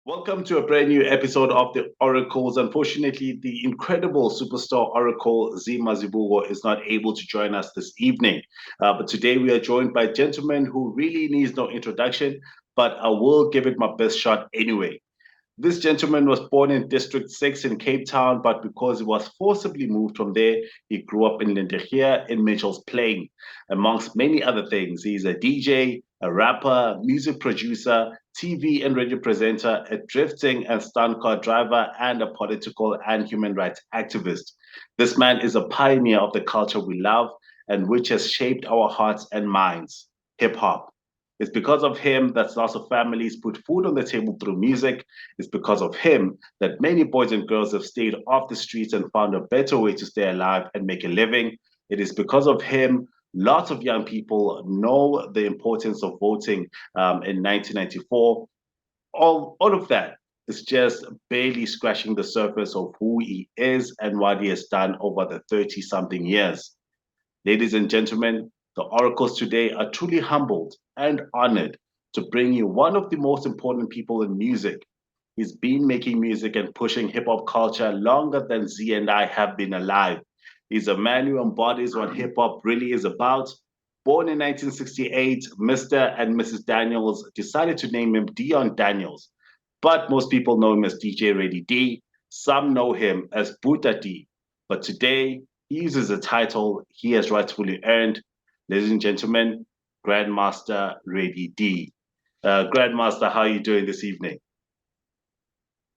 Welcome to a brand new episode of the Oracles. Unfortunately, the incredible superstar Oracle Zima Zibugo is not able to join us this evening. But today we are joined by a gentleman who really needs no introduction, but I will give it my best shot anyway. This gentleman was born in District 6 in Cape Town, but because he was forcibly moved from there, he grew up in Lindegia in Mitchell's Plain. Amongst many other things, he's a DJ, a rapper, music producer, TV and radio presenter, a drifting and stunt car driver, and a political and human rights activist. This man is a pioneer of the culture we love and which has shaped our hearts and minds, hip hop. It's because of him that lots of families put food on the table through music. It's because of him that many boys and girls have stayed off the streets and found a better way to stay alive and make a living. It is because of him lots of young people know the importance of voting in 1994. All of that is just barely scratching the surface of who he is and what he has done over the 30 something years. Ladies and gentlemen, the oracles today are truly humbled and honored to bring you one of the most important people in music. He's been making music and pushing hip hop culture longer than Z and I have been alive. He's a man who embodies what hip hop really is about. Born in 1968, Mr. and Mrs. Daniels decided to name him Dion Daniels, but most people know him as DJ Ready D. Some know him as Buddha D. But today, he uses a title he has rightfully earned. Ladies and gentlemen, Grandmaster Ready D. Grandmaster, how are you doing this evening?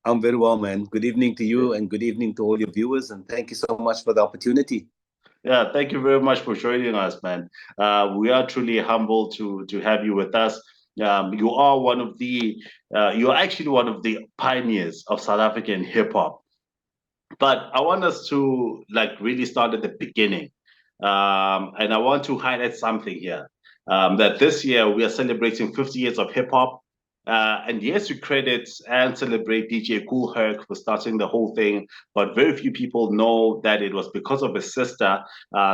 I'm very well, man. Good evening to you and good evening to all your viewers. And thank you so much for the opportunity. Yeah, thank you very much for joining us, man. We are truly humbled to have you with us. You are one of the, you are actually one of the pioneers of South African hip hop. But I want us to like really start at the beginning. And I want to highlight something here. That this year we are celebrating 50 years of hip hop. And yes, we credit and celebrate DJ Kool Herc for starting the whole thing, but very few people know that it was because of his sister,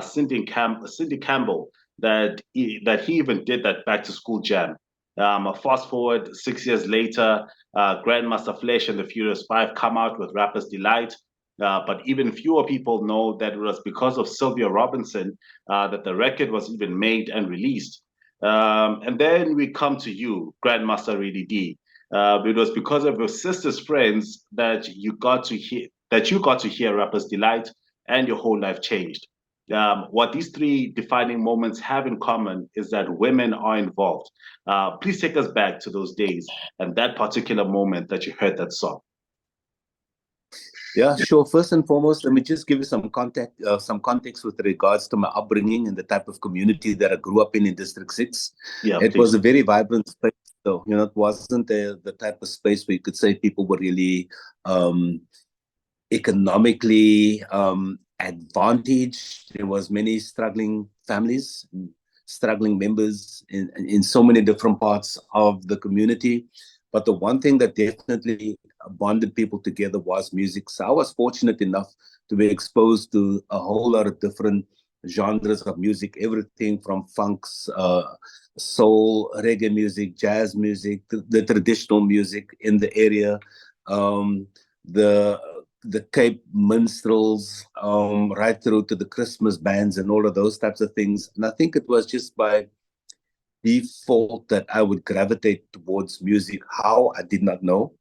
Cindy Campbell, that he even did that back to school jam. Fast forward 6 years later, Grandmaster Flash and the Furious Five come out with Rapper's Delight. But even fewer people know that it was because of Sylvia Robinson that the record was even made and released. And then we come to you, Grandmaster Reedy D. It was because of your sister's friends that you got to hear Rapper's Delight, and your whole life changed. What these three defining moments have in common is that women are involved. Please take us back to those days and that particular moment that you heard that song. Yeah, sure. First and foremost, let me just give you some context with regards to my upbringing and the type of community that I grew up in District 6. Yeah, It please. was a very vibrant space, though. It wasn't the type of space where you could say people were really economically advantaged. There was many struggling families, struggling members in so many different parts of the community. But the one thing that definitely bonded people together was music. So I was fortunate enough to be exposed to a whole lot of different genres of music, everything from funks, soul, reggae music, jazz music, the traditional music in the area, the Cape minstrels, right through to the Christmas bands and all of those types of things. And I think it was just by default that I would gravitate towards music. How, I did not know.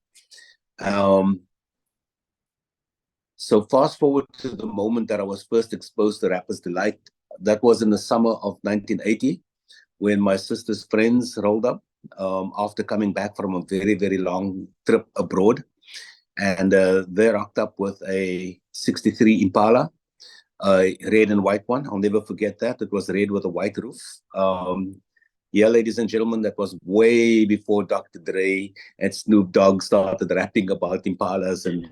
So fast forward to the moment that I was first exposed to Rapper's Delight. That was in the summer of 1980 when my sister's friends rolled up after coming back from a very, very long trip abroad. And they rocked up with a 63 Impala, a red and white one. I'll never forget that. It was red with a white roof. Yeah, ladies and gentlemen, that was way before Dr. Dre and Snoop Dogg started rapping about Impalas and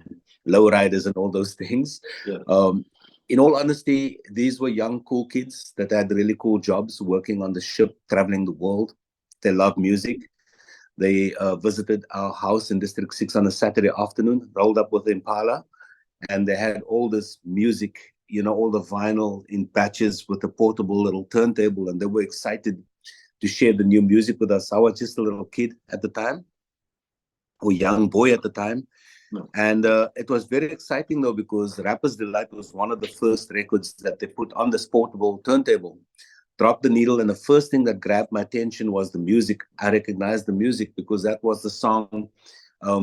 lowriders and all those things. Yeah. In all honesty, these were young, cool kids that had really cool jobs working on the ship, traveling the world. They loved music. They visited our house in District 6 on a Saturday afternoon, rolled up with Impala, and they had all this music, all the vinyl in patches with a portable little turntable, and they were excited to share the new music with us. I was just a little kid at the time. or young boy at the time. No. And it was very exciting though, because Rapper's Delight was one of the first records that they put on this portable turntable. Dropped the needle, and the first thing that grabbed my attention was the music. I recognized the music because that was the song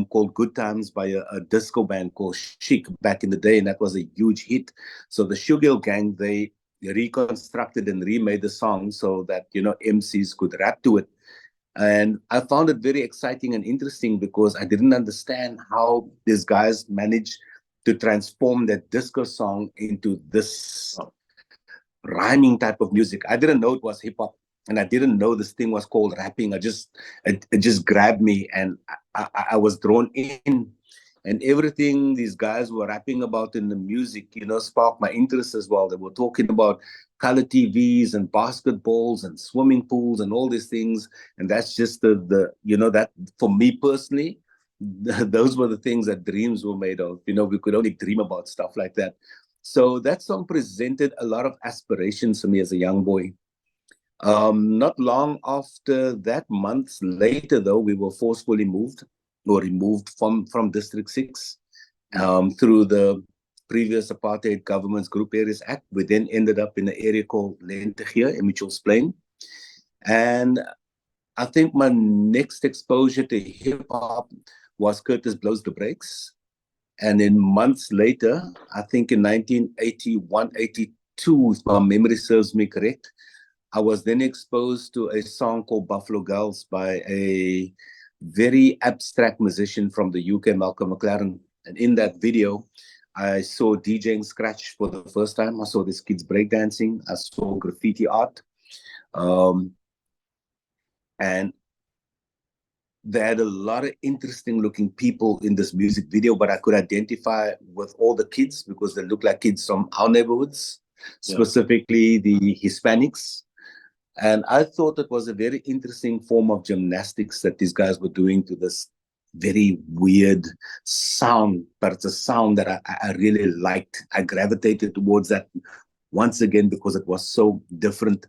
called Good Times by a disco band called Chic back in the day, and that was a huge hit. So the Sugar Gang, they reconstructed and remade the song so that, MCs could rap to it. And I found it very exciting and interesting because I didn't understand how these guys managed to transform that disco song into this Oh, rhyming type of music. I didn't know it was hip hop, and I didn't know this thing was called rapping. It just grabbed me, and I was drawn in. And everything these guys were rapping about in the music, sparked my interest as well. They were talking about color TVs and basketballs and swimming pools and all these things. And that's just that for me personally, those were the things that dreams were made of. We could only dream about stuff like that. So that song presented a lot of aspirations for me as a young boy. Not long after that, months later, though, we were forcefully moved or removed from District 6 mm, through the previous Apartheid Government's Group Areas Act. We then ended up in an area called Lentegeur in Mitchell's Plain. And I think my next exposure to hip hop was Curtis Blow's The Breaks. And then months later, I think in 1981, 82, if my memory serves me correct, I was then exposed to a song called Buffalo Girls by a very abstract musician from the UK, Malcolm McLaren. And in that video, I saw DJing Scratch for the first time. I saw these kids breakdancing. I saw graffiti art. Um, and they had a lot of interesting looking people in this music video, but I could identify with all the kids because they looked like kids from our neighborhoods, yeah. specifically the Hispanics. And I thought it was a very interesting form of gymnastics that these guys were doing to this very weird sound, but it's a sound that I really liked. I gravitated towards that once again because it was so different.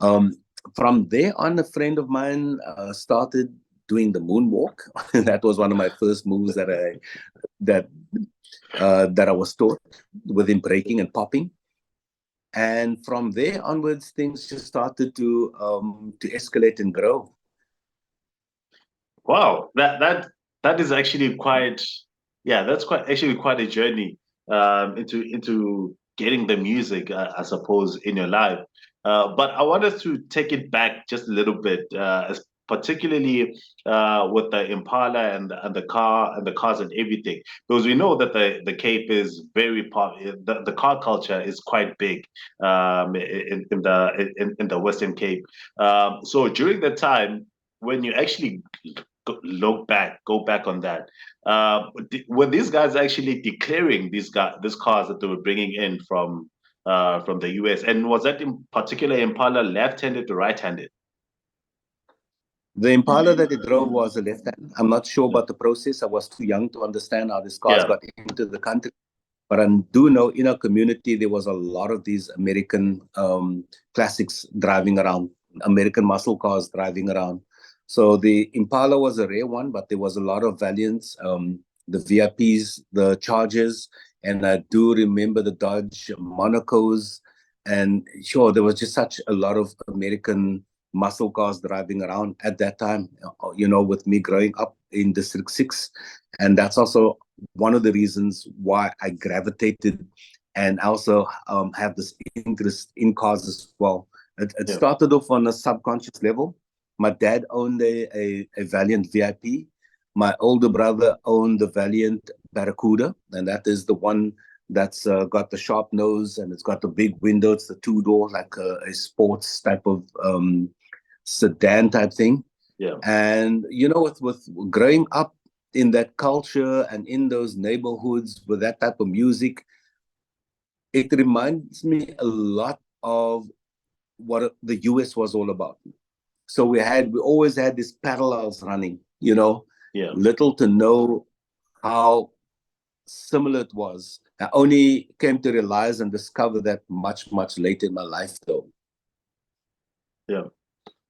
Um, from there on, a friend of mine started doing the moonwalk. That was one of my first moves that that I was taught within breaking and popping. And from there onwards, things just started to escalate and grow. Wow, that is actually quite, yeah, that's quite actually quite a journey into getting the music, I suppose, in your life. But I wanted to take it back just a little bit, as particularly with the Impala and the cars and everything, because we know that the Cape is very pop. The car culture is quite big in the Western Cape. So during the time when you actually go back on that. Were these guys actually declaring these cars that they were bringing in from the US? And was that in particular Impala left-handed or right-handed? The Impala that he drove was a left hand. I'm not sure about the process. I was too young to understand how these cars Yeah, got into the country. But I do know in our community, there was a lot of these American classics driving around, American muscle cars driving around. So the Impala was a rare one, but there was a lot of Valiants, the VIPs, the Chargers, and I do remember the Dodge Monacos. And sure, there was just such a lot of American muscle cars driving around at that time, with me growing up in District 6. And that's also one of the reasons why I gravitated and also have this interest in cars as well. It yeah. started off on a subconscious level. My dad owned a Valiant VIP. My older brother owned the Valiant Barracuda, and that is the one that's got the sharp nose and it's got the big window. It's the two-door, like a sports type of sedan type thing. Yeah. And with growing up in that culture and in those neighborhoods with that type of music, it reminds me a lot of what the US was all about. So we always had these parallels running, Yeah. little to know how similar it was. I only came to realize and discover that much, much later in my life, though. Yeah.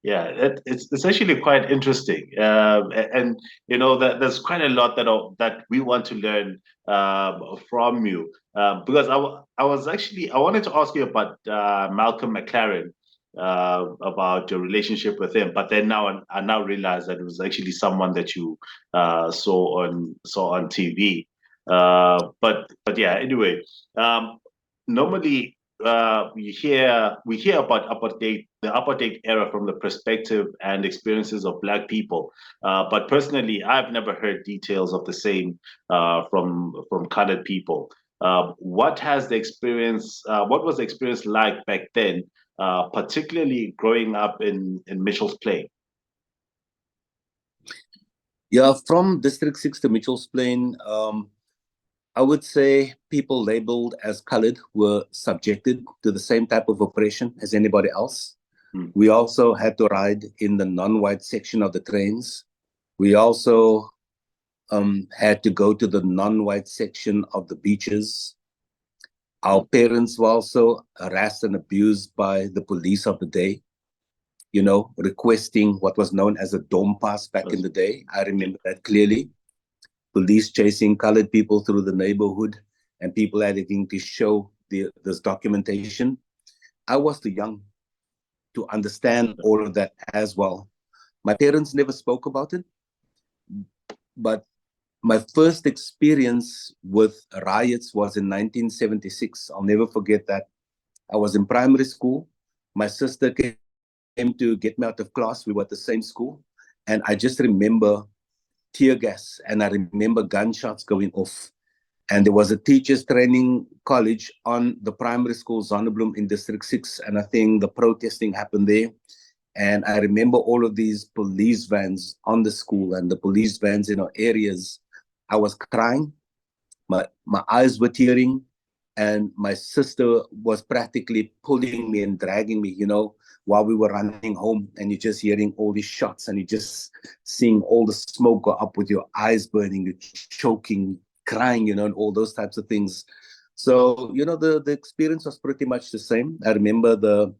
Yeah, it's actually quite interesting, and you know that there's quite a lot that we want to learn from you. Because I was actually I wanted to ask you about Malcolm McLaren, about your relationship with him, but then I now realize that it was actually someone that you saw on TV. But yeah, anyway, um, normally we hear about the apartheid era from the perspective and experiences of Black people, but personally, I've never heard details of the same from colored people. What has the experience? What was the experience like back then, particularly growing up in Mitchell's Plain? Yeah, from District 6 to Mitchell's Plain, I would say people labeled as colored were subjected to the same type of oppression as anybody else. Hmm. We also had to ride in the non-white section of the trains. We also had to go to the non-white section of the beaches. Our parents were also harassed and abused by the police of the day, requesting what was known as a dome pass back in the day. I remember that clearly. Police chasing colored people through the neighborhood and people having to show this documentation. I was too young to understand all of that as well. My parents never spoke about it, but my first experience with riots was in 1976. I'll never forget that. I was in primary school. My sister came to get me out of class. We were at the same school. And I just remember tear gas and I remember gunshots going off. And there was a teachers training college on the primary school, Zonnebloem in District 6. And I think the protesting happened there. And I remember all of these police vans on the school and the police vans in our areas. I was crying. My eyes were tearing. And my sister was practically pulling me and dragging me, while we were running home. And you're just hearing all these shots and you're just seeing all the smoke go up with your eyes burning, you're choking, crying, and all those types of things. So, the experience was pretty much the same. I remember the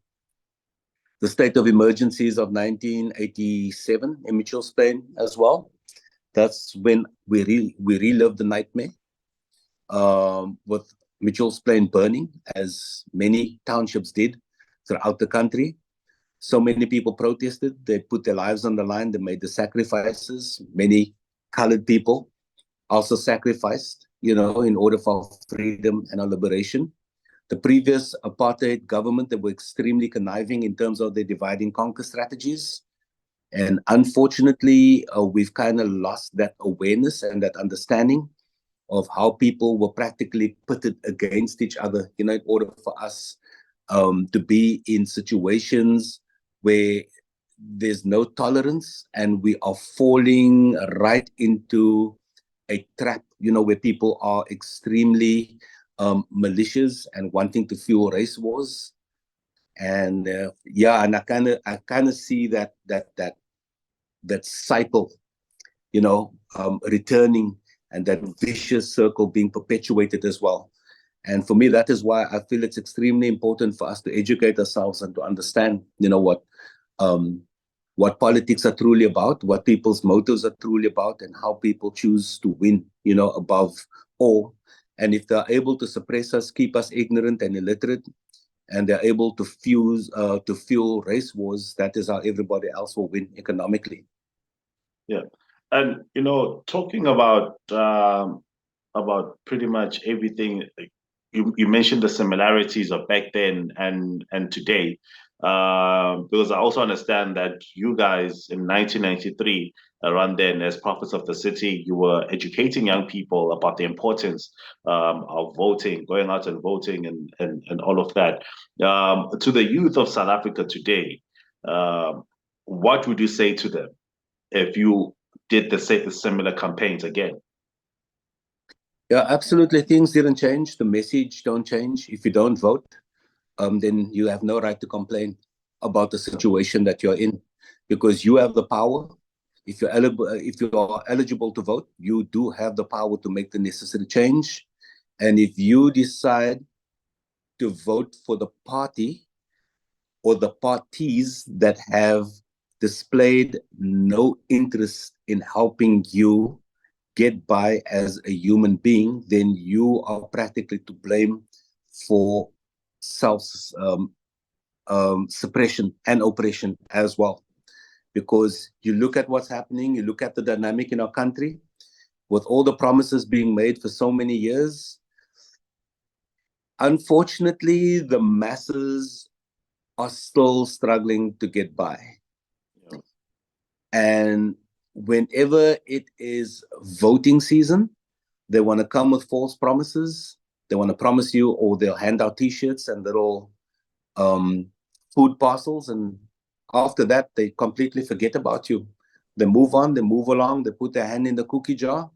state of emergencies of 1987 in Mitchell's Plain as well. That's when we relived the nightmare with Mitchell's Plain burning, as many townships did throughout the country. So many people protested. They put their lives on the line. They made the sacrifices. Many colored people also sacrificed, in order for freedom and our liberation. The previous apartheid government, they were extremely conniving in terms of their divide and conquer strategies. And unfortunately, we've kind of lost that awareness and that understanding of how people were practically pitted against each other, in order for us to be in situations where there's no tolerance and we are falling right into a trap, where people are extremely malicious and wanting to fuel race wars. And and I kind of see that cycle, returning, and that vicious circle being perpetuated as well. And for me, that is why I feel it's extremely important for us to educate ourselves and to understand, what politics are truly about, what people's motives are truly about, and how people choose to win, above all. And if they're able to suppress us, keep us ignorant and illiterate, and they're able to fuel race wars, that is how everybody else will win economically. Yeah, and talking about pretty much everything. Like, you mentioned the similarities of back then and today, because I also understand that you guys in 1993, around then, as prophets of the city, you were educating young people about the importance of voting, going out and voting, and all of that. To the youth of South Africa today, what would you say to them if you did the similar campaigns again? Yeah, absolutely. Things didn't change. The message don't change. If you don't vote, then you have no right to complain about the situation that you're in, because you have the power. If you are eligible to vote, you do have the power to make the necessary change. And if you decide to vote for the party or the parties that have displayed no interest in helping you get by as a human being, then you are practically to blame for self suppression and oppression as well. Because you look at what's happening, you look at the dynamic in our country, with all the promises being made for so many years, unfortunately, the masses are still struggling to get by. Yeah. And whenever it is voting season, they want to come with false promises. They want to promise you, or they'll hand out T-shirts and little food parcels. And after that, they completely forget about you. They move on, they move along, they put their hand in the cookie jar.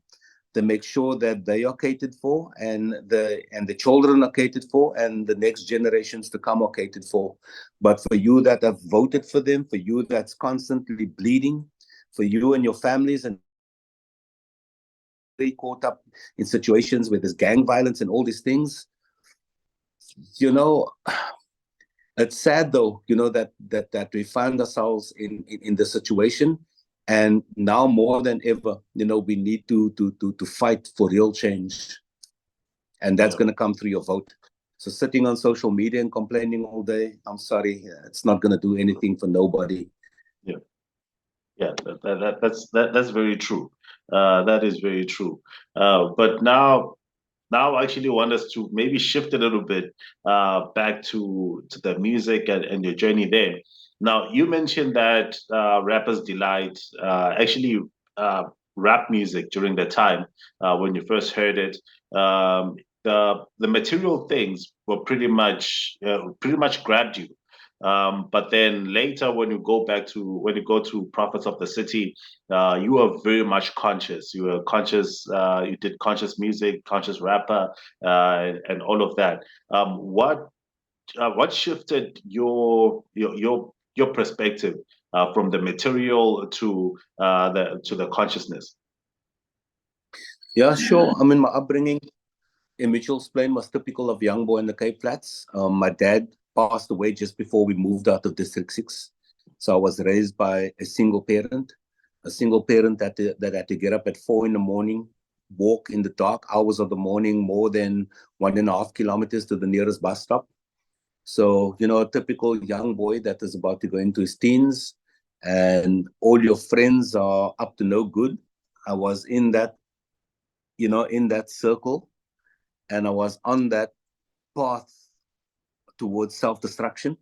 They make sure that they are catered for, and the children are catered for, and the next generations to come are catered for. But for you that have voted for them, for you that's constantly bleeding, for you and your families, and very caught up in situations where there's gang violence and all these things, you know, it's sad though, that we find ourselves in the situation. And now more than ever, we need to fight for real change. And that's going to come through your vote. So sitting on social media and complaining all day, I'm sorry, it's not going to do anything for nobody. Yeah, yeah, that's very true. That is very true. But now I actually want us to maybe shift a little bit back to the music and your journey there. Now, you mentioned that Rappers Delight actually uh, rap music during the time when you first heard it. The material things were pretty much grabbed you. But then later, when you go to Prophets of the City, you are very much conscious. You are conscious. You did conscious music, conscious rapper, and all of that. What shifted your perspective from the material to the consciousness? Yeah, sure. I mean, my upbringing in Mitchell's Plain was typical of young boy in the Cape Flats. My dad passed away just before we moved out of District 6. So I was raised by a single parent that had to get up at 4 in the morning, walk in the dark hours of the morning, more than 1.5 kilometers to the nearest bus stop. So, a typical young boy that is about to go into his teens, and all your friends are up to no good. I was in that circle, and I was on that path towards self-destruction.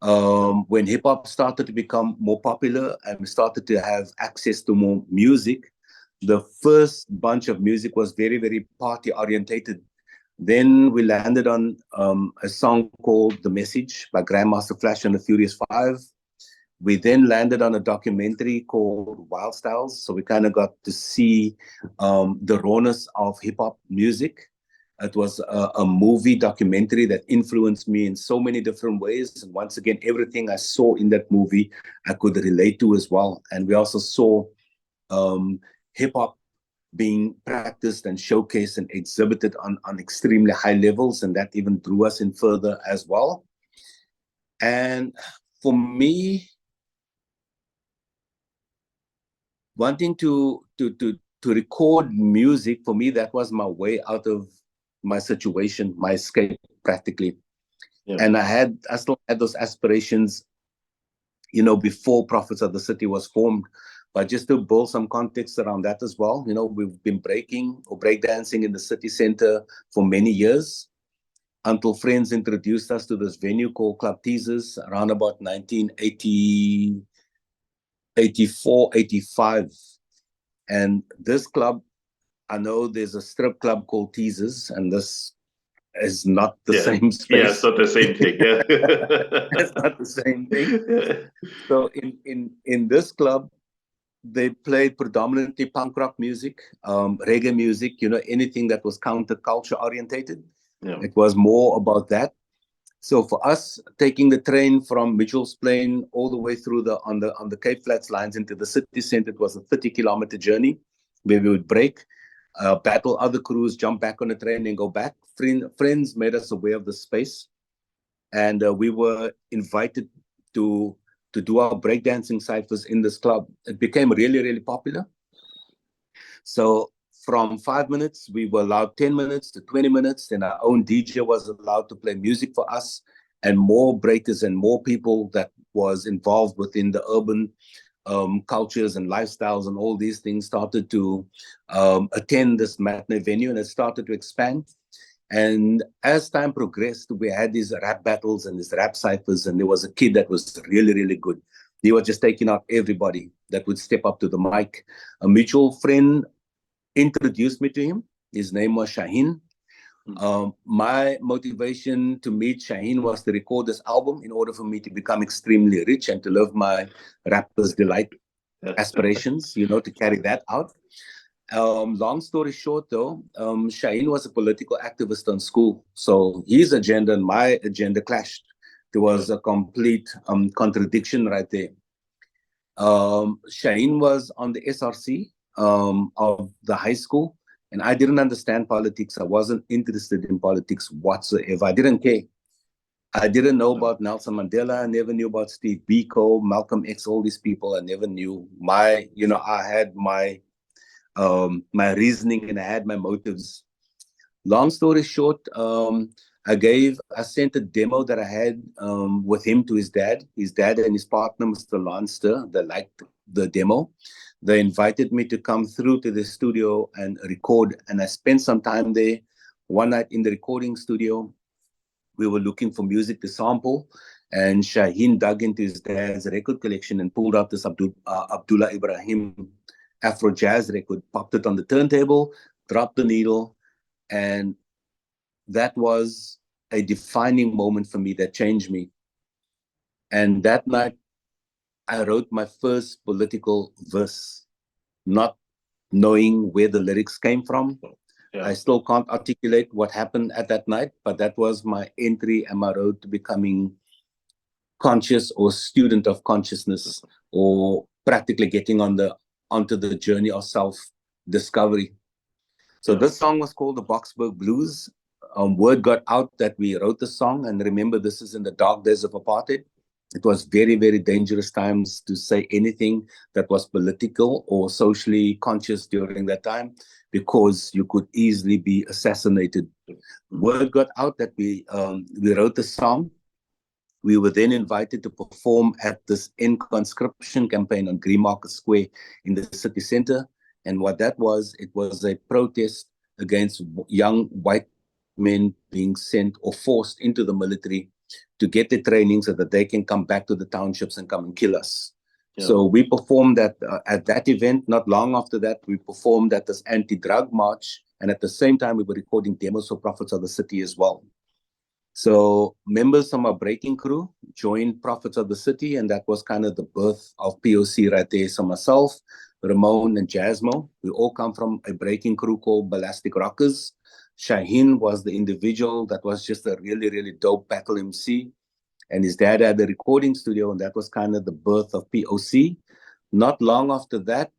When hip hop started to become more popular and we started to have access to more music, the first bunch of music was very, very party orientated. Then we landed on a song called The Message by Grandmaster Flash and the Furious Five. We then landed on a documentary called Wild Styles. So we kind of got to see the rawness of hip hop music. It was a movie documentary that influenced me in so many different ways. And once again, everything I saw in that movie, I could relate to as well. And we also saw hip hop being practiced and showcased and exhibited on extremely high levels. And that even drew us in further as well. And for me, wanting to record music, for me, that was my way out of my situation, my escape practically. Yeah. And I still had those aspirations, before Prophets of the City was formed. But just to build some context around that as well, we've been breakdancing in the city center for many years, until friends introduced us to this venue called Club Teasers around about 1980. 84, 85. And this club, I know there's a strip club called Teasers, and this is not the same space. Yeah, it's not the same thing. Yeah. It's not the same thing. So in this club, they played predominantly punk rock music, reggae music, anything that was counterculture orientated. Yeah. It was more about that. So for us, taking the train from Mitchell's Plain all the way through on the Cape Flats lines into the city center, it was a 30-kilometer journey where we would break, battle other crews, jump back on the train and go back. Friends made us aware of the space, and we were invited to to do our breakdancing cyphers in this club. It became really, really popular. So from 5 minutes, we were allowed 10 minutes to 20 minutes. Then our own DJ was allowed to play music for us, and more breakers and more people that was involved within the urban cultures and lifestyles and all these things started to attend this matinee venue, and it started to expand. And as time progressed, we had these rap battles and these rap ciphers, and there was a kid that was really, really good. He was just taking out everybody that would step up to the mic. A mutual friend introduced me to him. His name was Shaheen. My motivation to meet Shaheen was to record this album in order for me to become extremely rich and to live my rapper's delight aspirations, to carry that out. Long story short, though, Shaheen was a political activist on school. So his agenda and my agenda clashed. There was a complete contradiction right there. Shaheen was on the SRC of the high school, and I didn't understand politics. I wasn't interested in politics whatsoever. I didn't care. I didn't know about Nelson Mandela. I never knew about Steve Biko, Malcolm X, all these people. I never knew. I had my reasoning and I had my motives. Long story short, I sent a demo that I had with him to his dad. His dad and his partner, Mr. Lonster, they liked the demo. They invited me to come through to the studio and record, and I spent some time there. One night in the recording studio, we were looking for music to sample, and Shaheen dug into his dad's record collection and pulled out this Abdullah Ibrahim Afro jazz record, popped it on the turntable, dropped the needle, and that was a defining moment for me that changed me. And that night, I wrote my first political verse, not knowing where the lyrics came from. Yeah. I still can't articulate what happened at that night, but that was my entry and my road to becoming conscious or student of consciousness, or practically getting onto the journey of self-discovery. So this song was called the Boksburg Blues. Word got out that we wrote the song, and remember, this is in the dark days of apartheid. It was very, very dangerous times to say anything that was political or socially conscious during that time, because you could easily be assassinated. Word got out that we wrote the song. We were then invited to perform at this end conscription campaign on Green Market Square in the city center. And what that was, it was a protest against young white men being sent or forced into the military to get the training so that they can come back to the townships and come and kill us. Yeah. So we performed at that event. Not long after that, we performed at this anti-drug march. And at the same time, we were recording demos for Prophets of the City as well. So members from our breaking crew joined Prophets of the City, and that was kind of the birth of POC right there. So myself, Ramon, and Jasmo, we all come from a breaking crew called Ballastic Rockers. Shaheen was the individual that was just a really, really dope battle MC. And his dad had a recording studio, and that was kind of the birth of POC. Not long after that,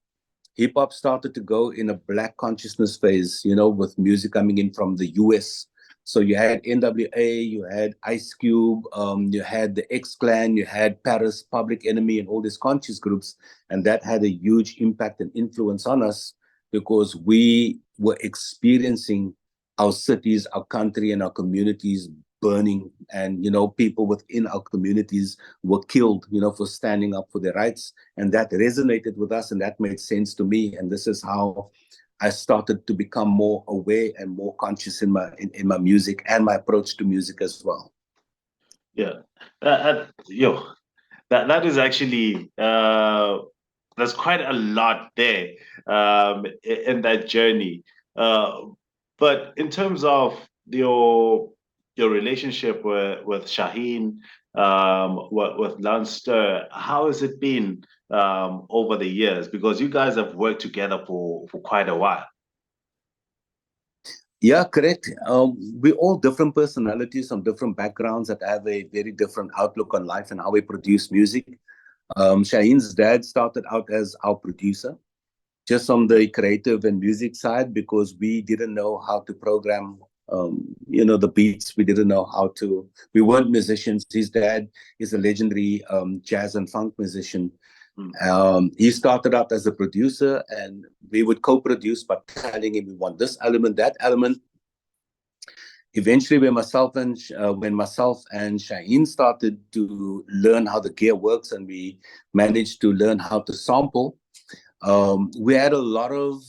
hip-hop started to go in a black consciousness phase, with music coming in from the US. So you had NWA, you had Ice Cube, you had the X-Clan, you had Paris, Public Enemy, and all these conscious groups. And that had a huge impact and influence on us, because we were experiencing our cities, our country, and our communities burning. And, people within our communities were killed, for standing up for their rights. And that resonated with us, and that made sense to me. And this is how I started to become more aware and more conscious in my music and my approach to music as well. Yeah, that is actually there's quite a lot there in that journey. But in terms of your relationship with Shaheen, with Lunster, how has it been over the years? Because you guys have worked together for quite a while. Yeah, correct. We're all different personalities from different backgrounds that have a very different outlook on life and how we produce music. Shaheen's dad started out as our producer, just on the creative and music side, because we didn't know how to program The beats. We didn't know how to. We weren't musicians. His dad is a legendary jazz and funk musician. He started out as a producer, and we would co-produce by telling him we want this element, that element. Eventually, when myself and Shaheen started to learn how the gear works, and we managed to learn how to sample, we had a lot of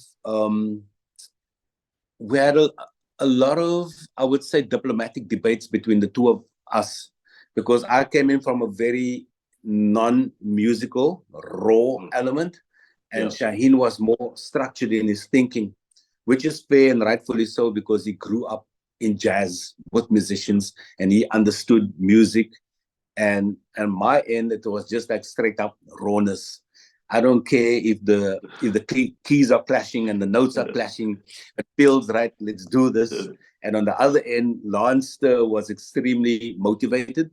we had a lot of, I would say, diplomatic debates between the two of us, because I came in from a very non-musical, raw element, and Shaheen was more structured in his thinking, which is fair and rightfully so, because he grew up in jazz with musicians and he understood music. And my end, it was just like straight up rawness. I don't care if the keys are clashing and the notes are clashing. It feels right. Let's do this. And on the other end, Lance was extremely motivated.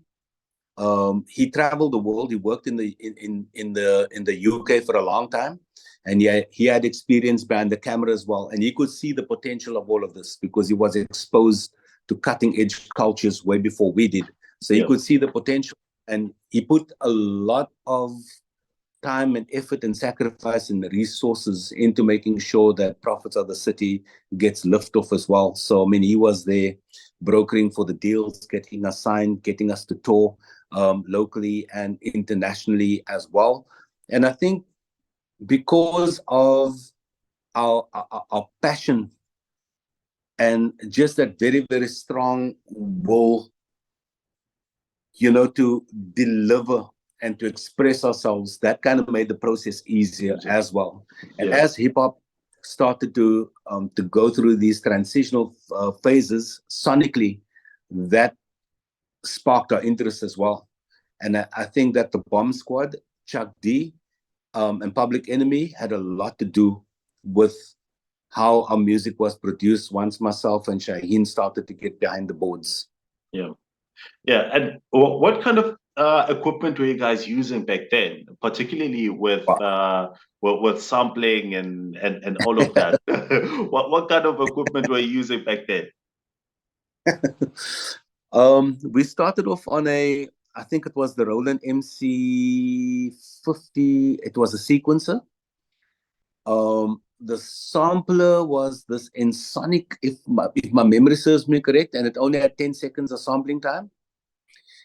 He traveled the world. He worked in the UK for a long time, and he had experience behind the camera as well. And he could see the potential of all of this because he was exposed to cutting edge cultures way before we did. So he could see the potential, and he put a lot of time and effort and sacrifice and resources into making sure that Prophets of the City gets liftoff as well. So, I mean, he was there brokering for the deals, getting us signed, getting us to tour locally and internationally as well. And I think because of our passion and just that very, very strong will, to deliver and to express ourselves, that kind of made the process easier as well. And as hip hop started to go through these transitional phases sonically, that sparked our interest as well. And I think that the Bomb Squad, Chuck D, and Public Enemy had a lot to do with how our music was produced once myself and Shaheen started to get behind the boards. Yeah. And what kind of equipment were you guys using back then, particularly with sampling and all of that? What kind of equipment were you using back then? We started off on I think it was the Roland MC50. It was a sequencer. The sampler was this Ensoniq, if my memory serves me correct, and it only had 10 seconds of sampling time.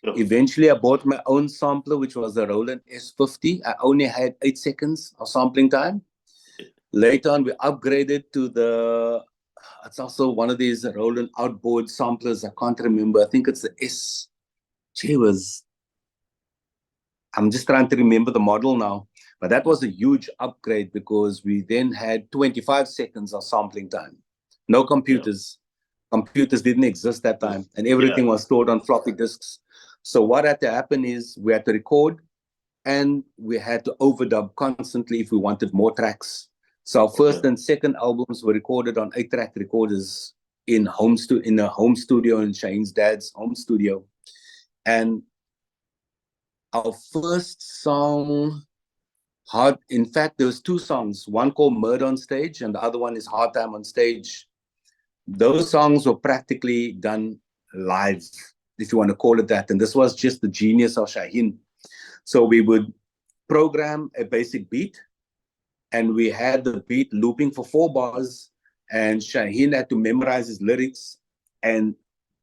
Eventually, I bought my own sampler, which was the Roland S50. I only had 8 seconds of sampling time. Later on, we upgraded to it's also one of these Roland outboard samplers. I can't remember. I think it's the S. I'm just trying to remember the model now. But that was a huge upgrade because we then had 25 seconds of sampling time. No computers. Computers didn't exist that time. And everything was stored on floppy disks. So what had to happen is we had to record and we had to overdub constantly if we wanted more tracks. So our first and second albums were recorded on 8-track recorders in a home studio in Shaheen's dad's home studio. And our first song, in fact, there was 2 songs, one called Murder on Stage and the other one is Hard Time on Stage. Those songs were practically done live, if you want to call it that. And this was just the genius of Shaheen. So we would program a basic beat, and we had the beat looping for 4 bars, and Shaheen had to memorize his lyrics and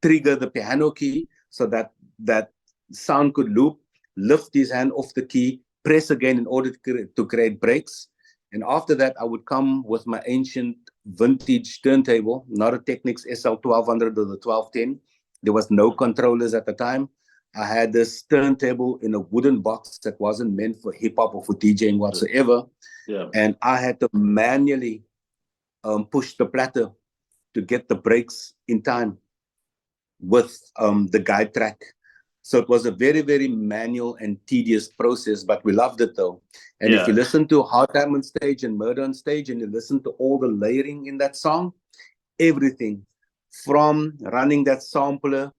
trigger the piano key so that that sound could loop, lift his hand off the key, press again in order to create breaks. And after that, I would come with my ancient vintage turntable, not a Technics SL1200 or the 1210. There was no controllers at the time. I had this turntable in a wooden box that wasn't meant for hip hop or for DJing whatsoever. And I had to manually push the platter to get the breaks in time with the guide track. So it was a very, very manual and tedious process, but we loved it though. And if you listen to Hard Time on Stage and Murder on Stage and you listen to all the layering in that song, everything from running that sampler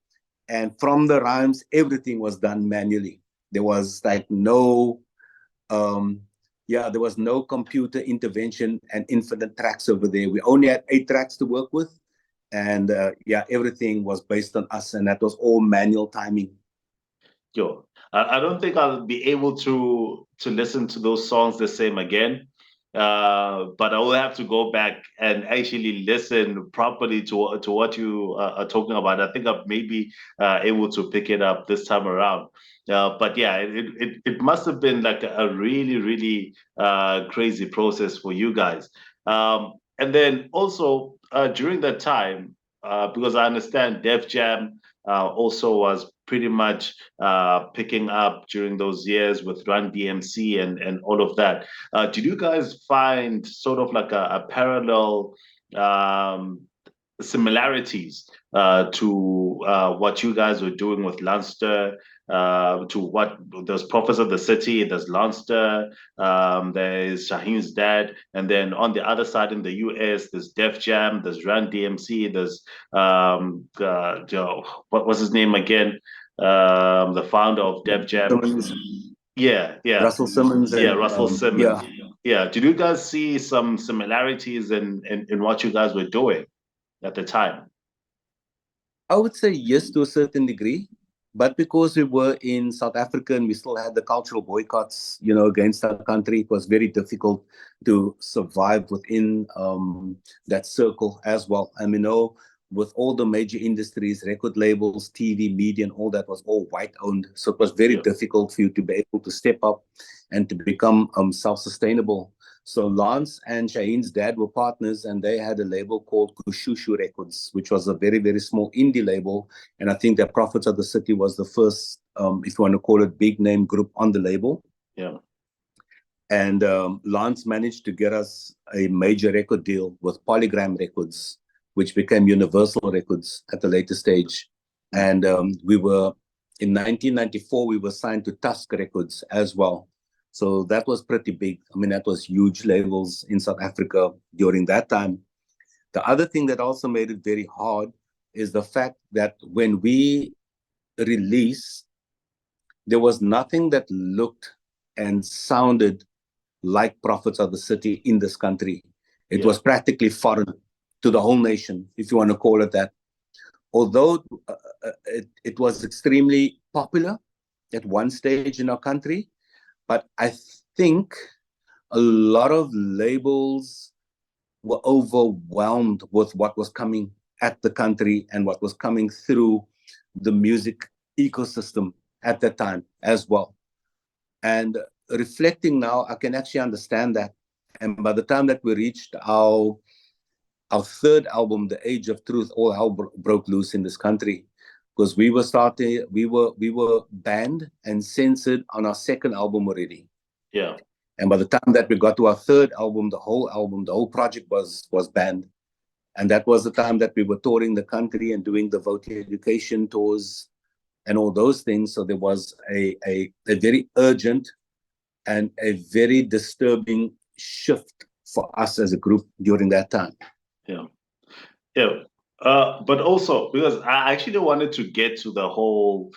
and from the rhymes, everything was done manually. There was like no, there was no computer intervention and infinite tracks over there. We only had 8 tracks to work with. And yeah, everything was based on us, and that was all manual timing. Yo, I don't think I'll be able to listen to those songs the same again. But I will have to go back and actually listen properly to what you are talking about. I think I'm maybe able to pick it up this time around. But yeah, it must have been like a really, really crazy process for you guys. And then also during that time, because I understand Def Jam also was pretty much picking up during those years with Run DMC and all of that. Did you guys find sort of like a parallel um, similarities to what you guys were doing with Leinster, to what there's Prophets of the City, there's Leinster, there's Shaheem's Dad, and then on the other side in the US, there's Def Jam, there's Run DMC, there's what was his name again? The founder of Def Jam. Simmons, Yeah, yeah, Russell Simmons, yeah, and Russell Simmons. yeah, Yeah, did you guys see some similarities in what you guys were doing at the time? I would say yes to a certain degree, but because we were in South Africa and we still had the cultural boycotts, against our country, it was very difficult to survive within that circle as well. And with all the major industries, record labels, TV, media, and all that was all white owned, so it was very Yeah, difficult for you to be able to step up and to become self-sustainable. So Lance and Shaheen's dad were partners, and they had a label called Kushushu Records, which was a very, very small indie label. And I think that Prophets of the City was the first, if you want to call it, big name group on the label. yeah, And Lance managed to get us a major record deal with Polygram Records, which became Universal Records at the later stage. And in 1994, we were signed to Tusk Records as well. So that was pretty big. I mean, that was huge labels in South Africa during that time. The other thing that also made it very hard is the fact that when we released, there was nothing that looked and sounded like Prophets of the City in this country. It yeah, was practically foreign to the whole nation, if you want to call it that. Although it was extremely popular at one stage in our country, but I think a lot of labels were overwhelmed with what was coming at the country and what was coming through the music ecosystem at that time as well. And reflecting now, I can actually understand that. And by the time that we reached our third album, The Age of Truth, all hell broke loose in this country, because we were banned and censored on our second album already. yeah, And by the time that we got to our third album, the whole project was banned. And that was the time that we were touring the country and doing the voter education tours and all those things. So there was a very urgent and a very disturbing shift for us as a group during that time. yeah. Yeah. But also because I actually wanted to get to the whole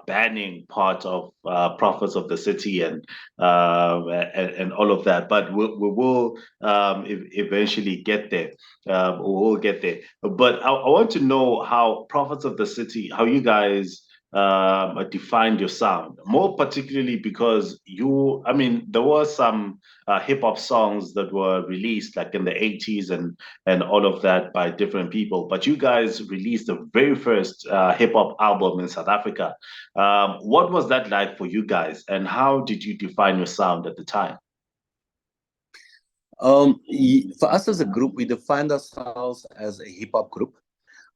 banning part of Prophets of the City and all of that, but we will eventually get there. We will get there. But I want to know how Prophets of the City, how you guys defined your sound, more particularly because I mean, there were some hip hop songs that were released like in the 80s and all of that by different people. But you guys released the very first hip hop album in South Africa. What was that like for you guys, and how did you define your sound at the time? For us as a group, we defined ourselves as a hip hop group.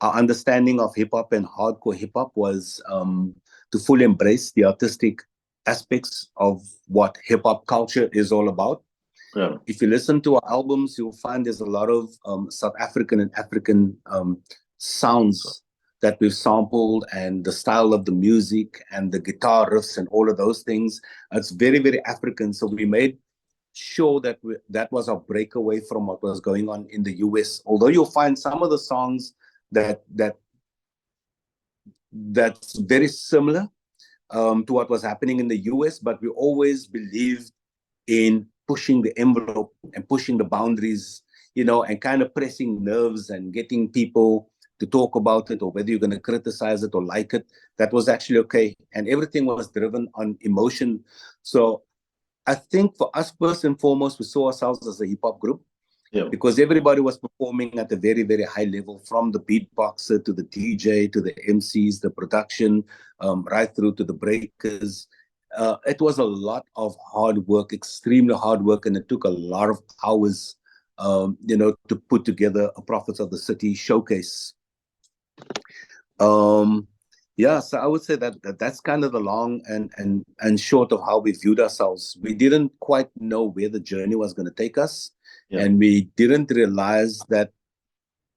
Our understanding of hip hop and hardcore hip hop was to fully embrace the artistic aspects of what hip hop culture is all about. Yeah, If you listen to our albums, you'll find there's a lot of South African and African sounds that we've sampled, and the style of the music and the guitar riffs and all of those things. It's very, very African. So we made sure that that was our breakaway from what was going on in the US. Although you'll find some of the songs that's very similar to what was happening in the US, but we always believed in pushing the envelope and pushing the boundaries and kind of pressing nerves and getting people to talk about it, or whether you're going to criticize it or like it, that was actually okay. And everything was driven on emotion. So I think for us, first and foremost, we saw ourselves as a hip hop group, Yeah. because everybody was performing at a very, very high level, from the beatboxer to the DJ to the MCs, the production, right through to the breakers. It was a lot of hard work, extremely hard work, and it took a lot of hours, to put together a Prophets of the City showcase. Yeah, so I would say that's kind of the long and short of how we viewed ourselves. We didn't quite know where the journey was going to take us, Yeah. and we didn't realize that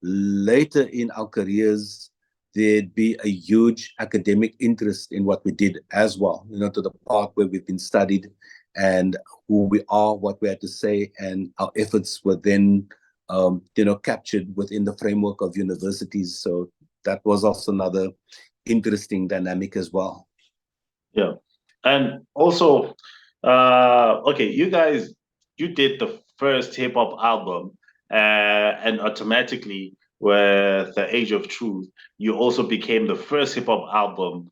later in our careers there'd be a huge academic interest in what we did as well, to the part where we've been studied and who we are, what we had to say, and our efforts were then captured within the framework of universities. So that was also another interesting dynamic as well. Yeah. And also, okay, you did the first hip hop album, and automatically with The Age of Truth, you also became the first hip hop album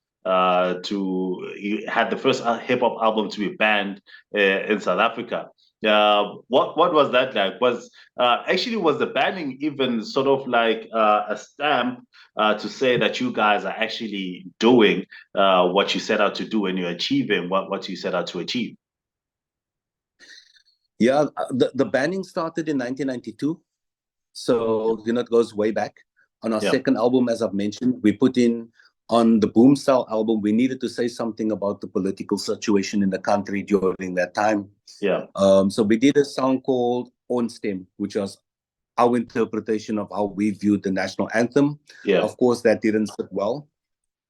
you had the first hip hop album to be banned in South Africa. What was that like? Was the banning even sort of like a stamp to say that you guys are actually doing what you set out to do, and you're achieving what you set out to achieve? Yeah, the banning started in 1992. So, it goes way back. On our Yeah, second album, as I've mentioned, we put in, on the Boom Style album, we needed to say something about the political situation in the country during that time. yeah, So we did a song called On Stem, which was our interpretation of how we viewed the national anthem. yeah, Of course, that didn't sit well.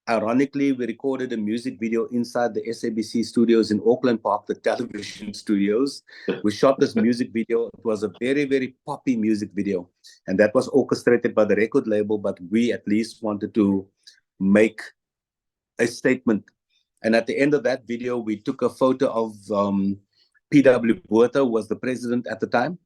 Ironically, we recorded a music video inside the SABC studios in Auckland Park, the television studios. We shot this music video. It was a very, very poppy music video. And that was orchestrated by the record label, but we at least wanted to make a statement. And at the end of that video, we took a photo of P.W. Botha, who was the president at the time.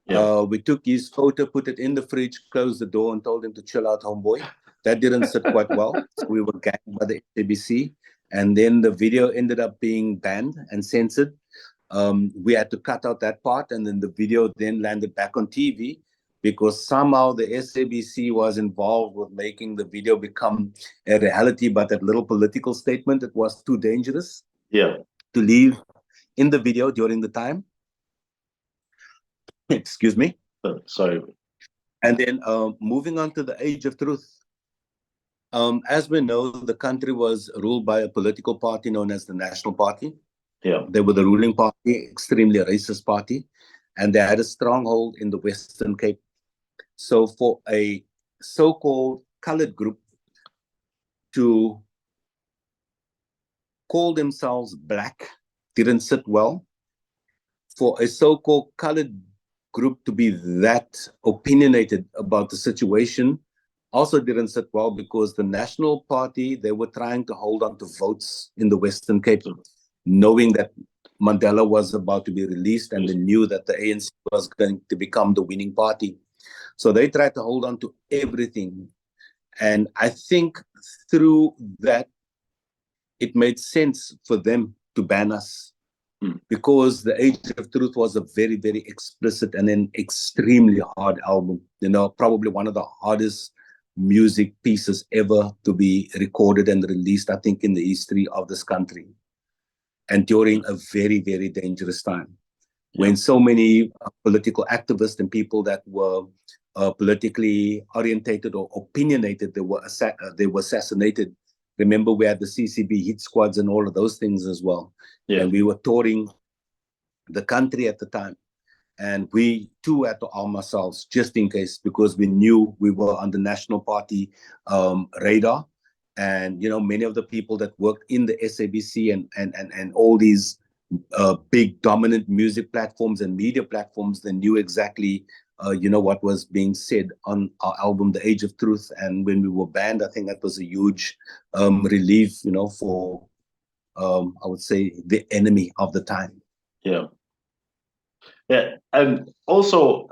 yeah, We took his photo, put it in the fridge, closed the door, and told him to chill out, homeboy. That didn't sit quite well. So we were gagged by the ABC. And then the video ended up being banned and censored. We had to cut out that part, and then the video then landed back on TV, because somehow the SABC was involved with making the video become a reality. But that little political statement, it was too dangerous yeah. to leave in the video during the time. Excuse me. Sorry. And then moving on to the Age of Truth. As we know, the country was ruled by a political party known as the National Party. Yeah, They were the ruling party, extremely racist party, and they had a stronghold in the Western Cape. So for a so-called colored group to call themselves black didn't sit well. For a so-called colored group to be that opinionated about the situation also didn't sit well, because the National Party, they were trying to hold on to votes in the Western Cape, knowing that Mandela was about to be released, and they knew that the ANC was going to become the winning party. So they tried to hold on to everything. And I think through that, it made sense for them to ban us, because The Age of Truth was a very, very explicit and an extremely hard album. Probably one of the hardest music pieces ever to be recorded and released, I think, in the history of this country. And during a very, very dangerous time, when so many political activists and people that were politically orientated or opinionated, they were assassinated. Remember, we had the CCB hit squads and all of those things as well. yeah, And we were touring the country at the time. And we too had to arm ourselves just in case, because we knew we were on the National Party radar. And, many of the people that worked in the SABC and all these big dominant music platforms and media platforms, they knew exactly, what was being said on our album, The Age of Truth. And when we were banned, I think that was a huge relief, for, I would say, the enemy of the time. yeah. Yeah, and also,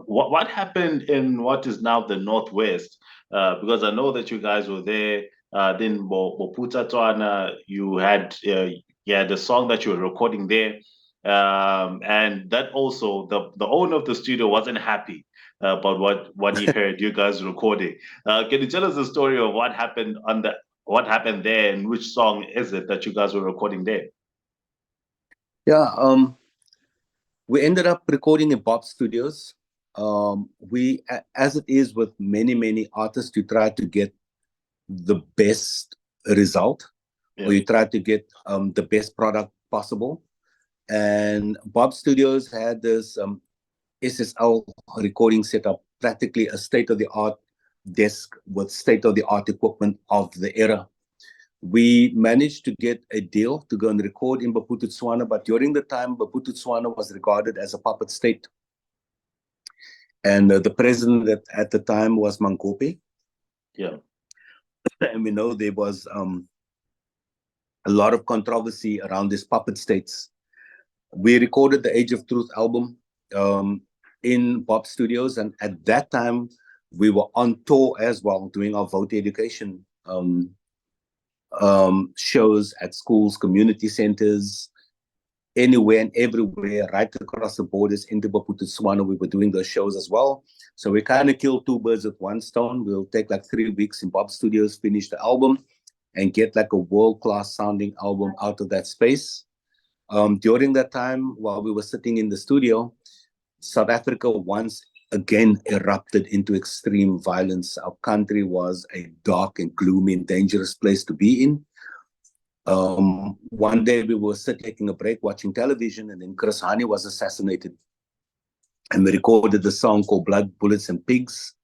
what happened in what is now the Northwest? Because I know that you guys were there. Then Boputa Twana, you had the song that you were recording there, and that also the owner of the studio wasn't happy about what he heard you guys recording. Can you tell us the story of what happened there, and which song is it that you guys were recording there? Yeah, we ended up recording in Bob Studios. As it is with many artists, you try to get the best result, or Yeah, you try to get the best product possible. And Bob Studios had this SSL recording setup, practically a state of the art desk with state of the art equipment of the era. We managed to get a deal to go and record in Bophuthatswana, but during the time, Bophuthatswana was regarded as a puppet state. And the president at the time was Mankope. yeah, And we know there was a lot of controversy around these puppet states. We recorded the Age of Truth album in Bob Studios, and at that time, we were on tour as well, doing our voter education shows at schools, community centers, anywhere and everywhere, right across the borders into Bophuthatswana. We were doing those shows as well. So we kind of killed two birds with one stone. We'll take like 3 weeks in Bob Studios, finish the album, and get like a world-class sounding album out of that space. During that time, while we were sitting in the studio, South Africa once again erupted into extreme violence. Our country was a dark and gloomy and dangerous place to be in. One day we were taking a break watching television, and then Chris Hani was assassinated. And we recorded the song called Blood, Bullets, and Pigs.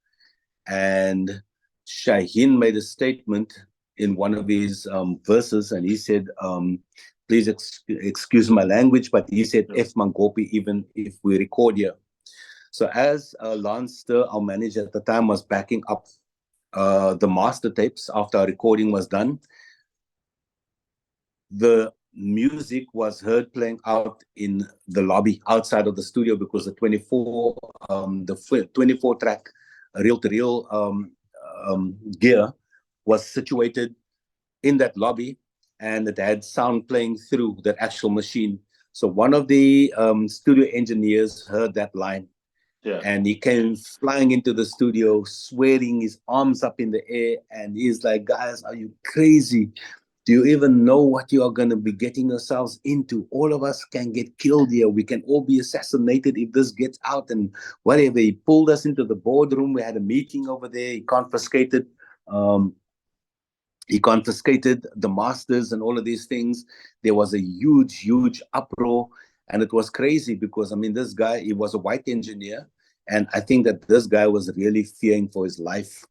And Shaheen made a statement in one of his verses, and he said, please excuse my language, but he said, F Mangopi, even if we record here. So as Lance Ster, our manager at the time, was backing up the master tapes after our recording was done, the music was heard playing out in the lobby outside of the studio, because the 24 track reel-to-reel gear was situated in that lobby, and it had sound playing through that actual machine. So one of the studio engineers heard that line, yeah, and he came flying into the studio, swearing, his arms up in the air, and he's like, guys, are you crazy? Do you even know what you are going to be getting yourselves into? All of us can get killed here. We can all be assassinated if this gets out, and whatever. He pulled us into the boardroom. We had a meeting over there. Um, he confiscated the masters and all of these things. There was a huge uproar, and it was crazy because, I mean, this guy, he was a white engineer, and I think that this guy was really fearing for his life.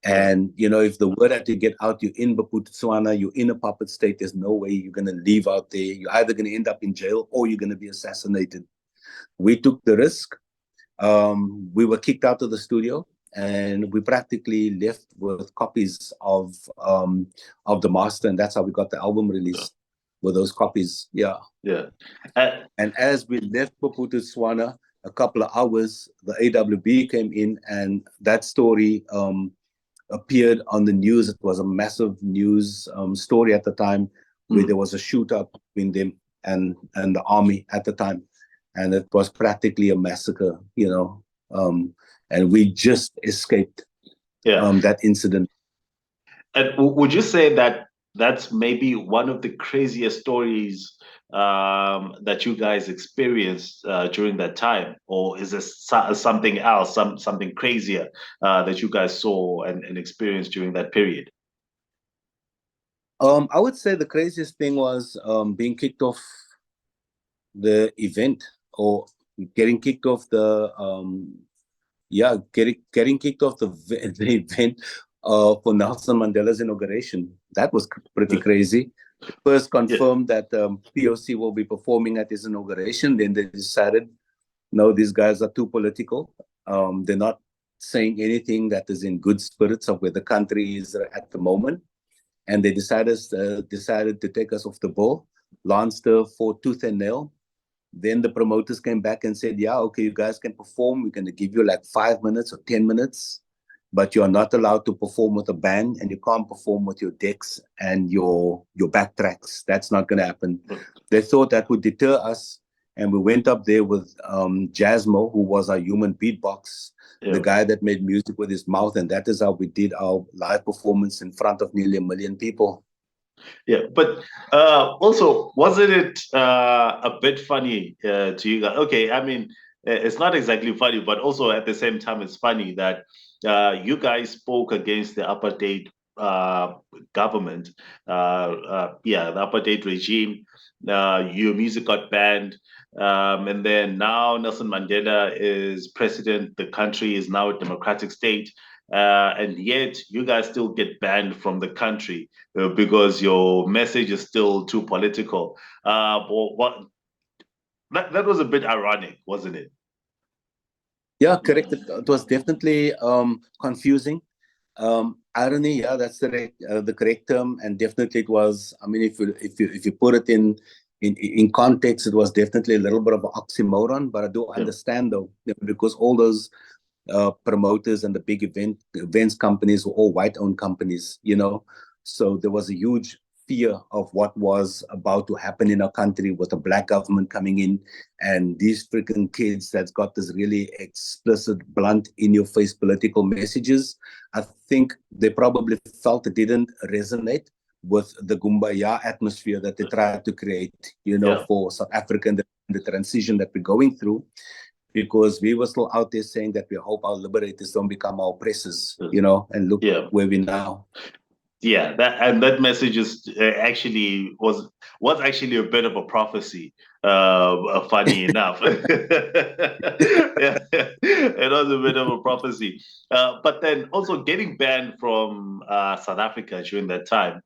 yeah, And, you know, if the word had to get out, you're in Bophuthatswana, you're in a puppet state, there's no way you're going to leave out there. You're either going to end up in jail or you're going to be assassinated. We took the risk. We were kicked out of the studio, and we practically left with copies of the master, and that's how we got the album yeah, released, with those copies. Yeah. yeah. Uh, And as we left Bophuthatswana, a couple of hours, the AWB came in, and that story appeared on the news. It was a massive news story at the time, where there was a shootout between them and the army at the time, and it was practically a massacre, you know. And we just escaped yeah. that incident. And would you say that that's maybe one of the craziest stories that you guys experienced during that time, or is this something else, something crazier that you guys saw and experienced during that period? I would say the craziest thing was being kicked off the event, or getting kicked off the getting kicked off the event for Nelson Mandela's inauguration. That was pretty crazy. They first Yeah, confirmed that POC will be performing at his inauguration. Then they decided, no, these guys are too political. They're not saying anything that is in good spirits of where the country is at the moment. And they decided to take us off the ball. Lance fought tooth and nail. Then the promoters came back and said, yeah, okay, you guys can perform. We're going to give you like 5 minutes or 10 minutes, but you're not allowed to perform with a band, and you can't perform with your decks and your backtracks. That's not going to happen. They thought that would deter us. And we went up there with Jasmo, who was our human beatbox, the guy that made music with his mouth. And that is how we did our live performance in front of nearly 1 million people. Yeah, but also, wasn't it a bit funny to you guys? Okay, I mean, it's not exactly funny, but also at the same time, it's funny that you guys spoke against the apartheid government, yeah, the apartheid regime. Your music got banned, and then now Nelson Mandela is president. The country is now a democratic state, and yet you guys still get banned from the country because your message is still too political. But that was a bit ironic, wasn't it? Yeah, correct. It was definitely confusing. Irony, yeah, that's the correct term, and definitely it was. I mean, if you put it in context, it was definitely a little bit of an oxymoron. But I do understand though, because all those promoters and the big events companies were all white-owned companies, So there was a huge fear of what was about to happen in our country with a black government coming in, and these freaking kids that's got this really explicit, blunt, in-your-face political messages. I think they probably felt it didn't resonate with the Kumbaya atmosphere that they tried to create, for South Africa and the transition that we're going through, because we were still out there saying that we hope our liberators don't become our oppressors, and look where we now. Yeah, that message is actually was actually a bit of a prophecy. Funny enough, yeah, it was a bit of a prophecy. But then also getting banned from South Africa during that time,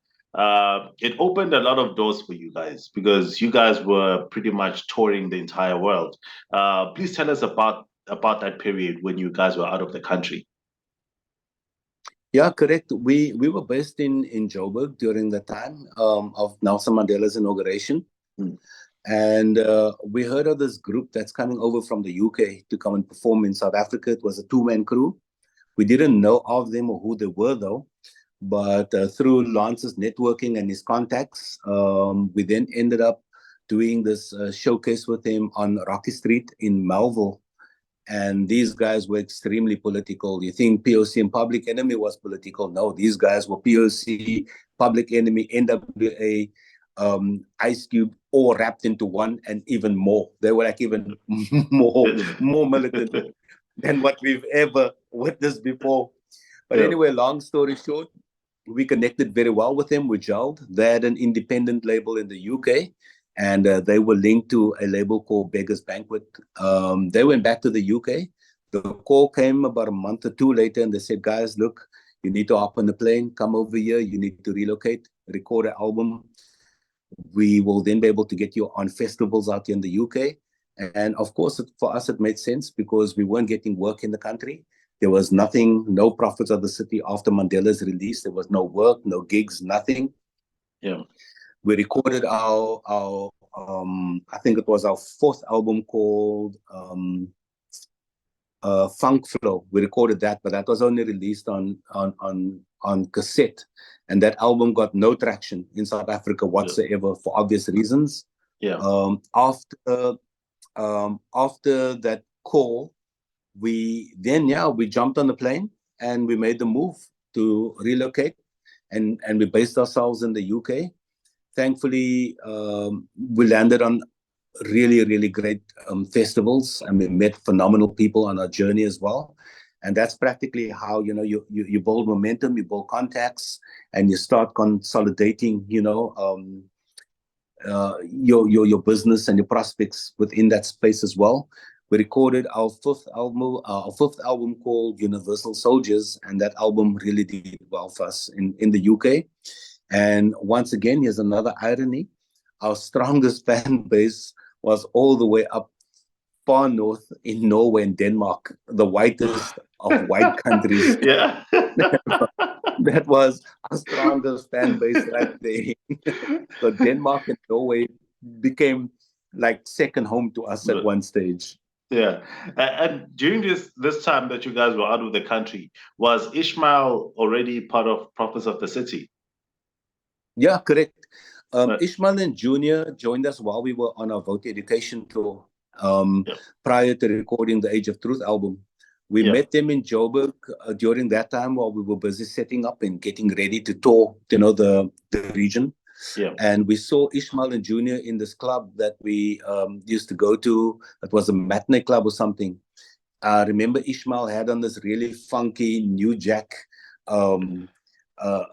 it opened a lot of doors for you guys because you guys were pretty much touring the entire world. Please tell us about that period when you guys were out of the country. Yeah, correct. We were based in Joburg during the time of Nelson Mandela's inauguration. And we heard of this group that's coming over from the UK to come and perform in South Africa. It was a two-man crew. We didn't know of them or who they were, though. But through Lance's networking and his contacts, we then ended up doing this showcase with him on Rocky Street in Melville. And these guys were extremely political. You think POC and Public Enemy was political? No, these guys were POC, Public Enemy, NWA, Ice Cube, all wrapped into one, and even more. They were like even more militant than what we've ever witnessed before. But anyway, long story short, we connected very well with them. We gelled. They had an independent label in the UK, and they were linked to a label called Beggars Banquet. They went back to the UK. The call came about a month or two later, and they said, guys, look, you need to hop on the plane, come over here, you need to relocate, record an album. We will then be able to get you on festivals out here in the UK. And of course, for us, it made sense because we weren't getting work in the country. There was nothing, no profits of the city after Mandela's release. There was no work, no gigs, nothing. Yeah. We recorded our I think it was our fourth album called Funk Flow. We recorded that, but that was only released on cassette. And that album got no traction in South Africa whatsoever for obvious reasons. Yeah. After that call, we jumped on the plane and we made the move to relocate, and we based ourselves in the UK. Thankfully, we landed on really, really great festivals, and we met phenomenal people on our journey as well. And that's practically how, you build momentum, you build contacts, and you start consolidating, your business and your prospects within that space as well. We recorded our fifth album called Universal Soldiers, and that album really did well for us in the UK. And once again, here's another irony. Our strongest fan base was all the way up far north in Norway and Denmark, the whitest of white countries. Yeah. That was our strongest fan base right there. So Denmark and Norway became like second home to us at one stage. Yeah. And during this time that you guys were out of the country, was Ishmael already part of Prophets of the City? Yeah, correct. Right. Ishmael and Junior joined us while we were on our Vote Education tour, Yeah. prior to recording the Age of Truth album. We Yeah. met them in Joburg during that time while we were busy setting up and getting ready to tour, the region. Yeah. And we saw Ishmael and Junior in this club that we used to go to. It was a matinee club or something. I remember Ishmael had on this really funky New Jack um, uh,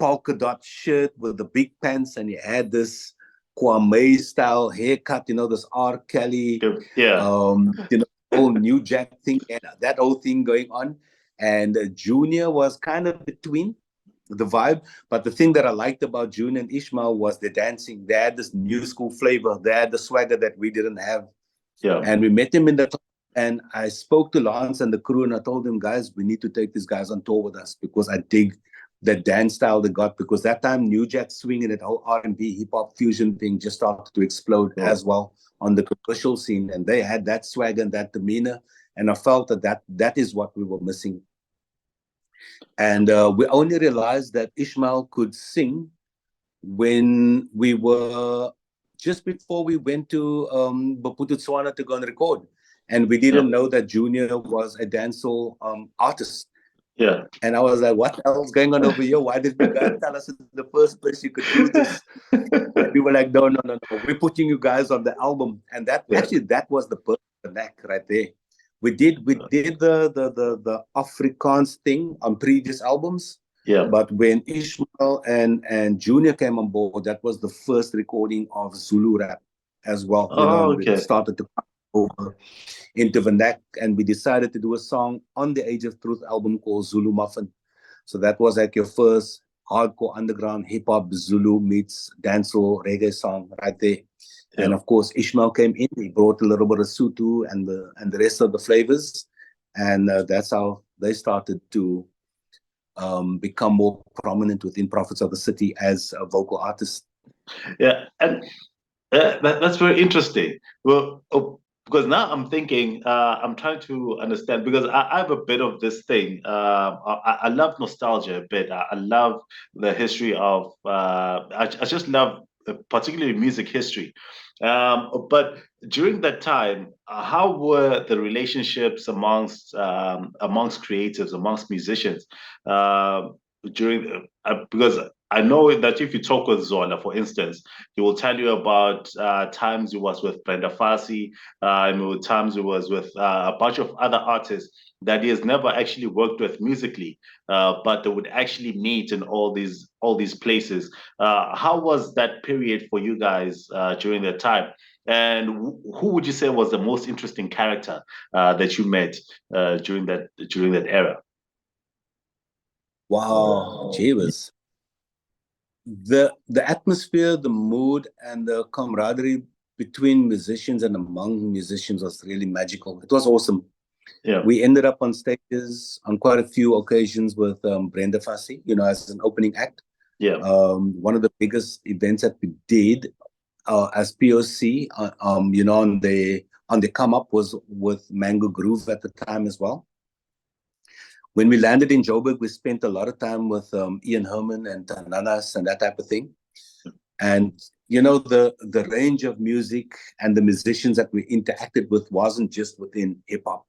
polka dot shirt with the big pants, and he had this Kwame style haircut, this R. Kelly, Yeah. whole New Jack thing, and that whole thing going on. And Junior was kind of between the vibe. But the thing that I liked about Junior and Ishmael was the dancing. They had this new school flavor. They had the swagger that we didn't have. Yeah. And we met them in the club, and I spoke to Lance and the crew, and I told them, guys, we need to take these guys on tour with us because I dig the dance style they got. Because that time, New Jack Swing and that whole R&B hip hop fusion thing just started to explode as well on the commercial scene, and they had that swag and that demeanor, and I felt that is what we were missing. And we only realized that Ishmael could sing when we were just before we went to Bophuthatswana to go and record. And we didn't know that Junior was a dancehall artist. Yeah. And I was like, what the hell's going on over here? Why did you guys tell us in the first place you could do this? And we were like, no, no, no, no. We're putting you guys on the album. And that was the birth of the neck right there. We did the Afrikaans thing on previous albums. Yeah. But when Ishmael and Junior came on board, that was the first recording of Zulu rap as well. Oh, And okay. it started to come over into Vernac, and we decided to do a song on the Age of Truth album called Zulu Muffin. So that was like your first hardcore underground hip hop Zulu meets dancehall reggae song right there. Yeah. And of course, Ishmael came in. He brought a little bit of Sutu and the rest of the flavors, and that's how they started to become more prominent within Prophets of the City as a vocal artist. Yeah. And that's very interesting. Well, because now I'm thinking, I'm trying to understand because I have a bit of this thing. I love nostalgia a bit. I love the history of. I just love particularly music history. But during that time, how were the relationships amongst creatives, amongst musicians, during because I know that if you talk with Zola, for instance, he will tell you about times he was with Brenda Fassie, and times he was with a bunch of other artists that he has never actually worked with musically, but they would actually meet in all these places. How was that period for you guys during that time? And who would you say was the most interesting character that you met during that era? Wow, Jeebus. The atmosphere, the mood, and the camaraderie between musicians and among musicians was really magical. It was awesome. Yeah. We ended up on stages on quite a few occasions with Brenda Fassie, as an opening act. Yeah. One of the biggest events that we did as POC, on the come up was with Mango Groove at the time as well. When we landed in Joburg, we spent a lot of time with Ian Herman and Tananas and that type of thing. And the range of music and the musicians that we interacted with wasn't just within hip hop.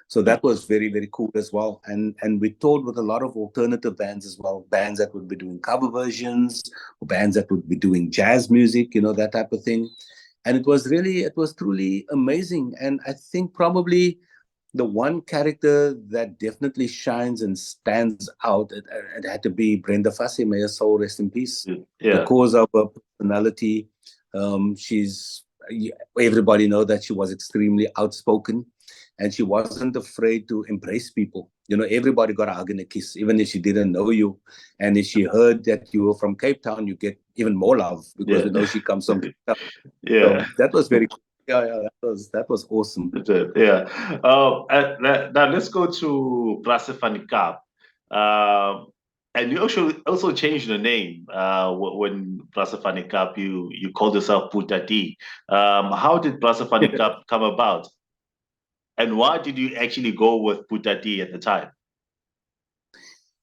So that was very, very cool as well. And we toured with a lot of alternative bands as well, bands that would be doing cover versions, or bands that would be doing jazz music, that type of thing. And it was truly amazing. And I think probably the one character that definitely shines and stands out, it had to be Brenda Fassie, may her soul rest in peace. Yeah. Because of her personality, everybody know that she was extremely outspoken, and she wasn't afraid to embrace people. Everybody got a hug and a kiss, even if she didn't know you. And if she heard that you were from Cape Town, you get even more love because she comes from Cape Town. Yeah. So that was very cool. Yeah, that was awesome. Yeah. Now let's go to Place Van Kaap. And you also changed the name when Brasafani Cup. You called yourself Putati. How did Brasafani Cup come about, and why did you actually go with Putati at the time?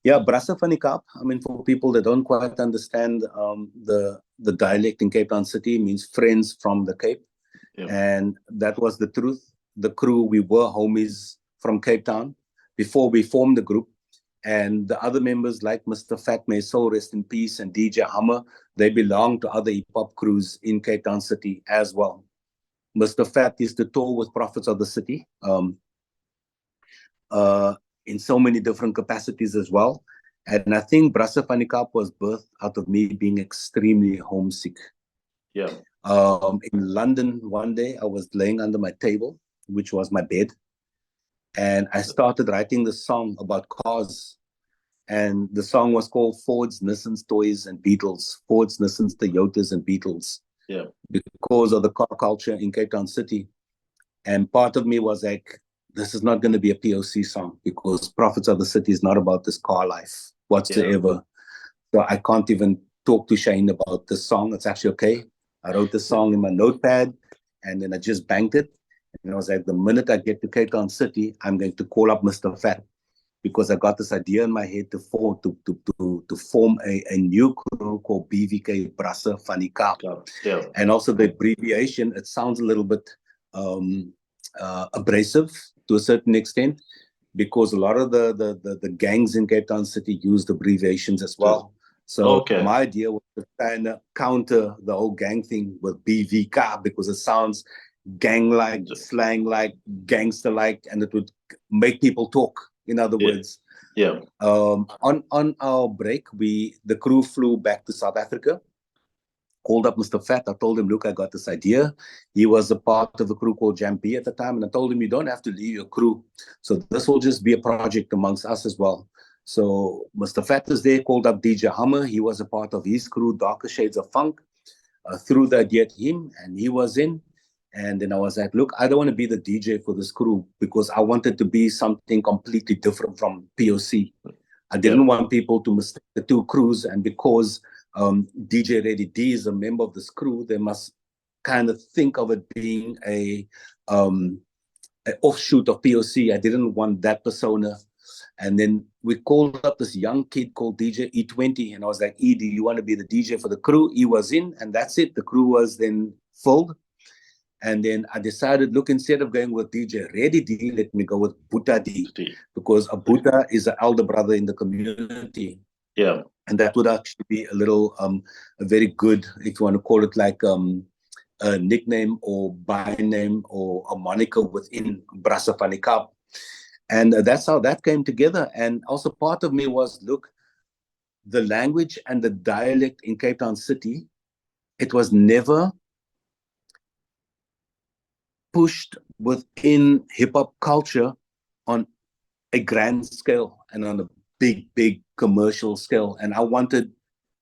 Yeah, Brasafani Cup. I mean, for people that don't quite understand the dialect in Cape Town City, means friends from the Cape, Yeah, and that was the truth. The crew, we were homies from Cape Town before we formed the group, and the other members like Mr. Fat, may soul rest in peace, and DJ Hammer, they belong to other hip hop crews in Cape Town City as well. Mr. Fat used to tour with Prophets of the City. Uh, in so many different capacities as well. And I think Brasa Cup was birthed out of me being extremely homesick. yeah, In London, one day I was laying under my table, which was my bed, and I started writing the song about cars. And the song was called Fords, Nissans, Toys, and Beetles. Fords, Nissans, Toyotas, and Beetles. yeah, Because of the car culture in Cape Town City. And part of me was like, this is not going to be a POC song because Prophets of the City is not about this car life yeah, whatsoever. So I can't even talk to Shane about this song. It's actually okay. I wrote the yeah, song in my notepad and then I just banked it. And I was like, the minute I get to Cape Town City, I'm going to call up Mr. Fat because I got this idea in my head to form a new crew called BVK Brasa Funny Cup. yeah, And also the abbreviation, it sounds a little bit um, abrasive to a certain extent because a lot of the gangs in Cape Town City used abbreviations as yeah. well. So Okay. my idea was to kind of counter the whole gang thing with BVK because it sounds gang-like, slang-like, gangster-like, and it would make people talk. In other Yeah, words, yeah, on our break, the crew flew back to South Africa. Called up Mr. Fat. I told him, look, I got this idea. He was a part of a crew called Jam B at the time. And I told him, you don't have to leave your crew. So this will just be a project amongst us as well. So Mr. Fat is there, called up DJ Hammer. He was a part of his crew, Darker Shades of Funk. Threw the idea to him and he was in. And then I was like, look, I don't want to be the DJ for this crew because I wanted to be something completely different from POC. I yeah, didn't want people to mistake the two crews, and because DJ Ready D is a member of this crew, they must kind of think of it being an offshoot of POC. I didn't want that persona. And then we called up this young kid called DJ E20, and I was like, E, do you want to be the DJ for the crew? He was in, and that's it. The crew was then filled. And then I decided, look, instead of going with DJ Ready D, let me go with Buta D, because a Buta is an elder brother in the community. yeah, And that would actually be a very good, if you want to call it like a nickname or by name or a moniker within Brasa Cup. And that's how that came together. And also part of me was, look, the language and the dialect in Cape Town City, it was never pushed within hip hop culture on a grand scale and on a big commercial scale. And I wanted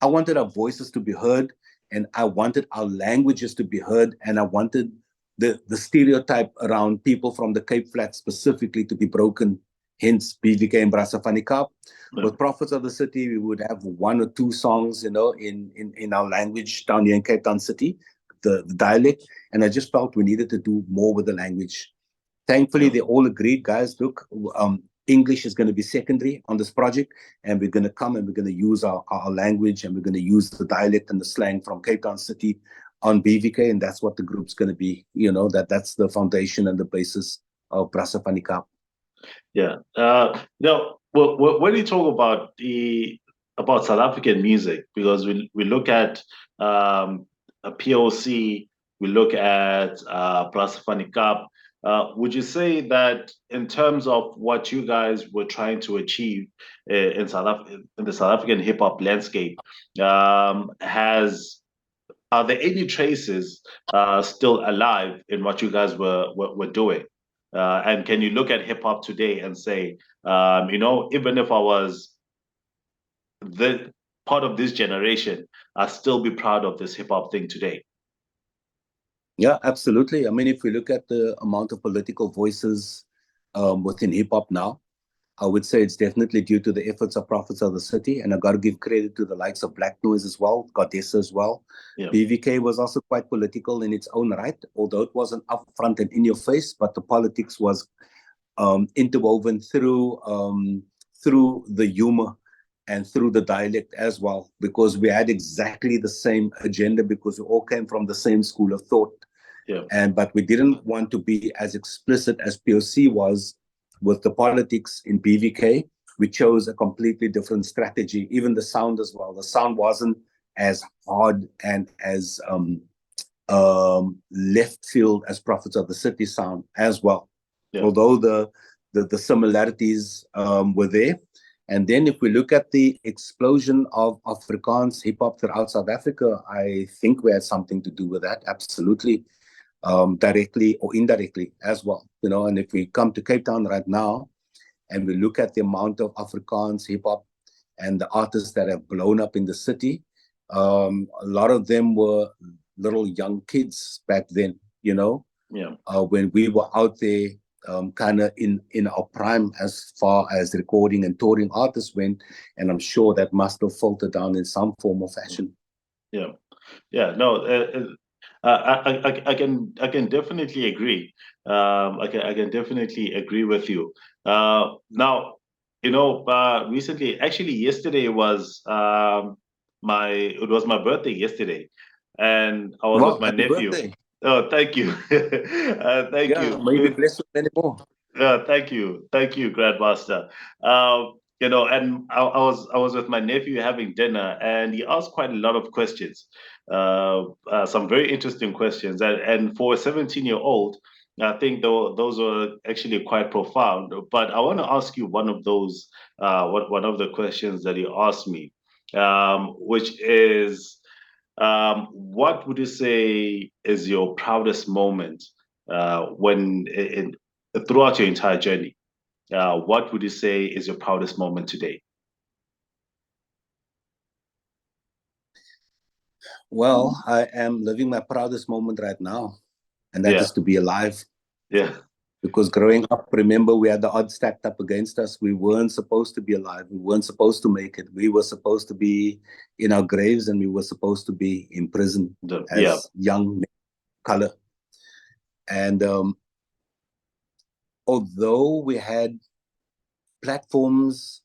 our voices to be heard, and I wanted our languages to be heard, and I wanted the stereotype around people from the Cape Flats specifically to be broken. Hence, BVK and Brasa Cup. yeah, With Prophets of the City, we would have one or two songs, in our language down here in Cape Town City, the dialect. And I just felt we needed to do more with the language. Thankfully, yeah. they all agreed, guys, look, English is going to be secondary on this project, and we're going to come and we're going to use our language, and we're going to use the dialect and the slang from Cape Town City on BVK, and that's what the group's going to be. That's the foundation and the basis of Brasa Cup. Yeah. Now, when you talk about South African music, because we look at a POC, we look at Plasafani Cup. Would you say that in terms of what you guys were trying to achieve in the South African hip hop landscape, has are there any traces still alive in what you guys were doing? And can you look at hip hop today and say, even if I was the part of this generation, I'd still be proud of this hip hop thing today? Yeah, absolutely. I mean, if we look at the amount of political voices within hip hop now, I would say it's definitely due to the efforts of prophets of the city, and I got to give credit to the likes of Black Noise as well, Goddess as well. Yeah. BVK was also quite political in its own right, although it wasn't upfront and in your face, but the politics was interwoven through the humor and through the dialect as well, because we had exactly the same agenda, because we all came from the same school of thought. Yeah. But we didn't want to be as explicit as POC was with the politics in BVK. We chose a completely different strategy, even the sound as well. The sound wasn't as hard and as left field as Prophets of the City sound as well. Yeah. Although the similarities were there. And then if we look at the explosion of Afrikaans hip-hop throughout South Africa, I think we had something to do with that, absolutely, directly or indirectly as well. You know, and if we come to Cape Town right now, and we look at the amount of Afrikaans hip-hop and the artists that have blown up in the city, a lot of them were little young kids back then, you know, when we were out there kind of in our prime as far as recording and touring artists went. And I'm sure that must have filtered down in some form or fashion. Yeah. Yeah. No, I can definitely agree. I can definitely agree with you. Now, you know, recently, actually, yesterday was it was my birthday yesterday, and I was with my nephew. Birthday. Oh, thank you, thank you. Maybe blessed with many more. Thank you, Grandmaster. You know, and I was with my nephew having dinner, and he asked quite a lot of questions, some very interesting questions, and for a 17-year-old, I think those were actually quite profound. But I want to ask you one of those, one of the questions that he asked me, which is, what would you say is your proudest moment when throughout your entire journey? What would you say is your proudest moment today? Well, I am living my proudest moment right now, and that is to be alive. Yeah. Because growing up, remember, we had the odds stacked up against us. We weren't supposed to be alive. We weren't supposed to make it. We were supposed to be in our graves, and we were supposed to be in prison as young color. And although we had platforms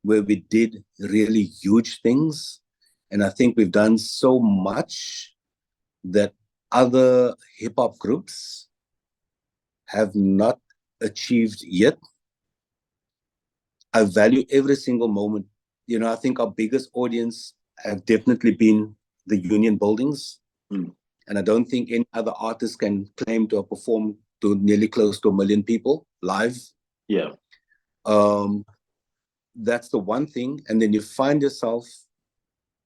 where we did really huge things, and I think we've done so much that other hip hop groups have not achieved yet. I value every single moment. You know, I think our biggest audience have definitely been the union buildings. And I don't think any other artist can claim to have performed to nearly close to 1 million people live. Yeah. That's the one thing. And then you find yourself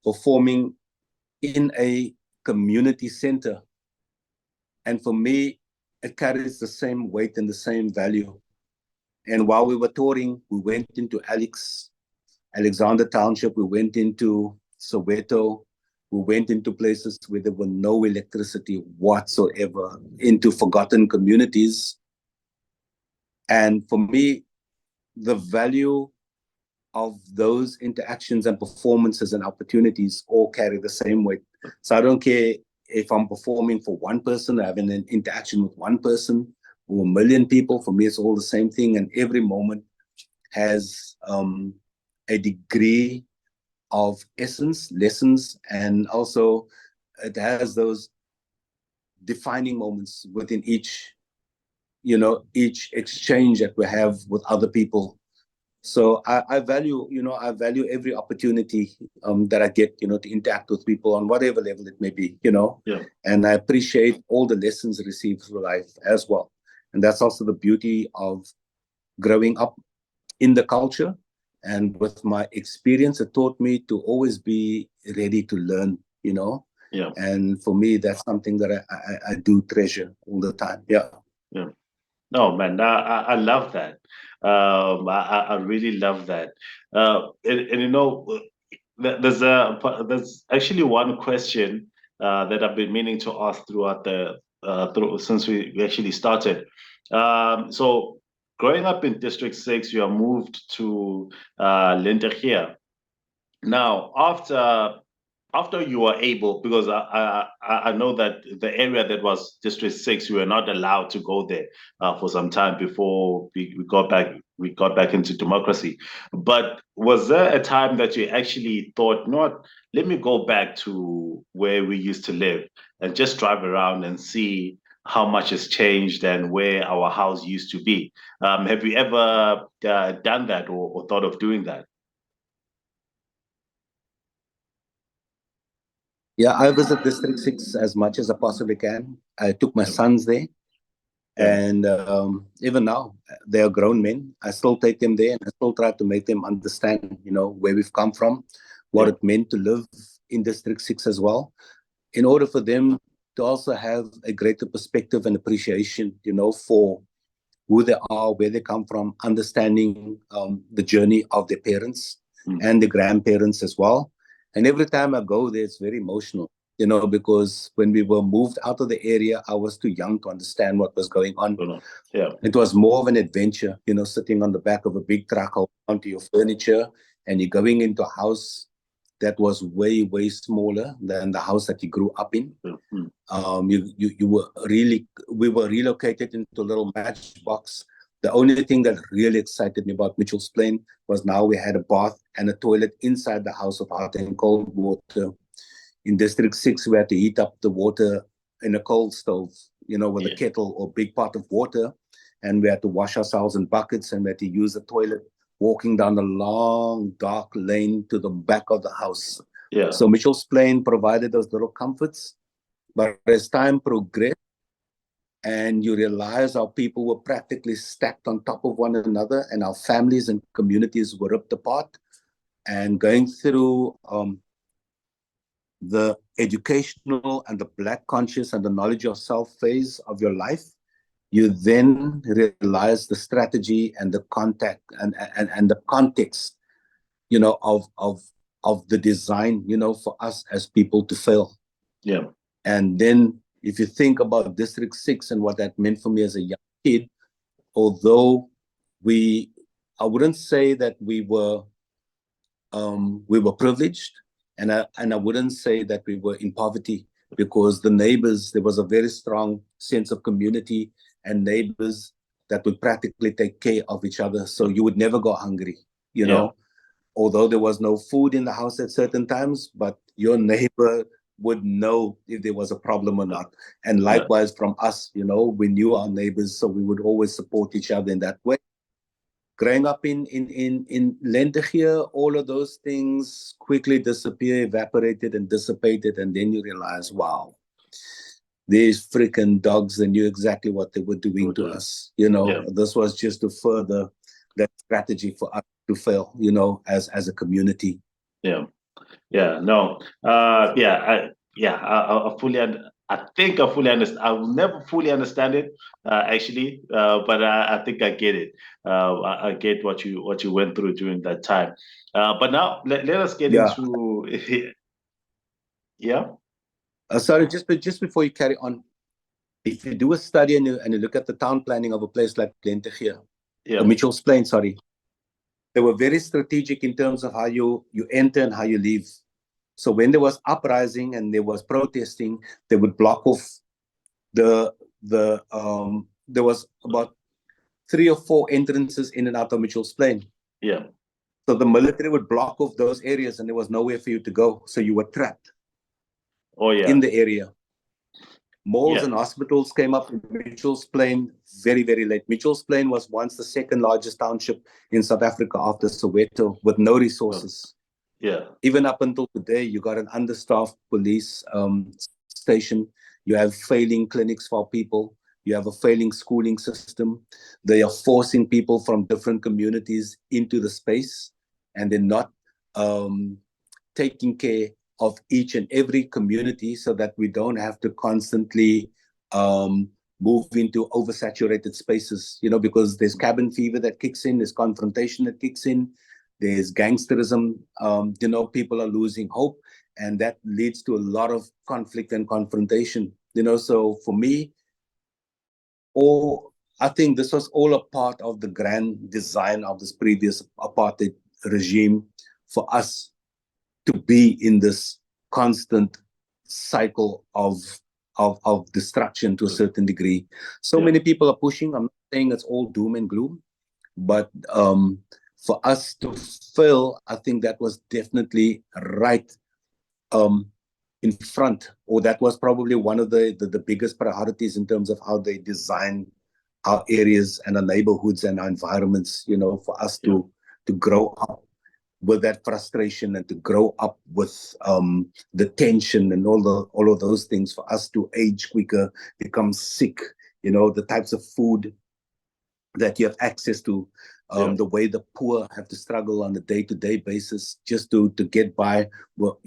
performing in a community center. And for me, it carries the same weight and the same value. And while we were touring, we went into Alexander Township, we went into Soweto, we went into places where there were no electricity whatsoever, into forgotten communities. And for me, the value of those interactions and performances and opportunities all carry the same weight. So I don't care if I'm performing for one person, having an interaction with one person, or 1 million people. For me, it's all the same thing. And every moment has a degree of essence, lessons, and also it has those defining moments within each exchange that we have with other people. So I value every opportunity that I get, to interact with people on whatever level it may be, and I appreciate all the lessons received through life as well. And that's also the beauty of growing up in the culture. And with my experience, it taught me to always be ready to learn, Yeah. And for me, that's something that I do treasure all the time. Yeah. Yeah. No, man, I love that. I really love that. And there's actually one question that I've been meaning to ask throughout since we actually started. So growing up in District 6, you are moved to Lentegea. Now, after you were able, because I know that the area that was District 6, you were not allowed to go there for some time before we got back into democracy. But was there a time that you actually thought, not, let me go back to where we used to live and just drive around and see how much has changed and where our house used to be? Have you ever done that or thought of doing that? Yeah, I visit District 6 as much as I possibly can. I took my sons there, Yeah, and even now, they are grown men. I still take them there, and I still try to make them understand, where we've come from, what yeah, it meant to live in District 6 as well, in order for them to also have a greater perspective and appreciation, for who they are, where they come from, understanding the journey of their parents mm, and the grandparents as well. And every time I go there, it's very emotional, because when we were moved out of the area, I was too young to understand what was going on. yeah, It was more of an adventure, sitting on the back of a big truck onto your furniture, and you're going into a house that was way, way smaller than the house that you grew up in. mm, We were relocated into a little matchbox. The only thing that really excited me about Mitchell's Plain was now we had a bath and a toilet inside the house with hot and cold water. In District 6, we had to heat up the water in a coal stove, with a yeah, kettle or big pot of water. And we had to wash ourselves in buckets, and we had to use the toilet walking down a long, dark lane to the back of the house. yeah, So Mitchell's Plain provided those little comforts. But as time progressed, and you realize how people were practically stacked on top of one another, and our families and communities were ripped apart, and going through the educational and the Black conscious and the knowledge of self phase of your life, you then realize the strategy and the contact and the context, of the design, for us as people to fail. yeah, And then if you think about District 6 and what that meant for me as a young kid, although I wouldn't say that we were privileged, and I wouldn't say that we were in poverty, because the neighbors, there was a very strong sense of community and neighbors that would practically take care of each other. So you would never go hungry, yeah, although there was no food in the house at certain times, but your neighbor would know if there was a problem or not. And yeah, likewise from us, we knew our neighbors, so we would always support each other in that way. Growing up in Lentegea, all of those things quickly disappear, evaporated and dissipated, and then you realize, wow, these freaking dogs, they knew exactly what they were doing to us. yeah, This was just to further that strategy for us to fail, as a community. yeah, yeah. No, I fully, I think I fully understand. I will never fully understand it, actually, but I think I get it. I get what you went through during that time. But now let us get Yeah. into, yeah, Sorry, just before you carry on, if you do a study and you look at the town planning of a place like Lentegea, or yeah, Mitchell's Plain, sorry, they were very strategic in terms of how you enter and how you leave. So when there was uprising and there was protesting, they would block off there was about 3 or 4 entrances in and out of Mitchell's Plain. yeah. So the military would block off those areas, and there was nowhere for you to go. So you were trapped Oh yeah, in the area. Malls yeah. and hospitals came up in Mitchell's Plain very, very late. Mitchell's Plain was once the second largest township in South Africa after Soweto, with no resources. Yeah, Even up until today, you got an understaffed police station. You have failing clinics for people. You have a failing schooling system. They are forcing people from different communities into the space, and they're not taking care of each and every community, so that we don't have to constantly move into oversaturated spaces, because there's cabin fever that kicks in, there's confrontation that kicks in, there's gangsterism, people are losing hope, and that leads to a lot of conflict and confrontation. So for me, all I think this was all a part of the grand design of this previous apartheid regime for us to be in this constant cycle of destruction to a certain degree. So Yeah, many people are pushing. I'm not saying it's all doom and gloom, but for us to fail, I think that was definitely right um, in front, or that was probably one of the biggest priorities in terms of how they design our areas and our neighborhoods and our environments, for us yeah, to grow up with that frustration and to grow up with the tension and all of those things, for us to age quicker, become sick, the types of food that you have access to, yeah, the way the poor have to struggle on a day-to-day basis just to get by, well,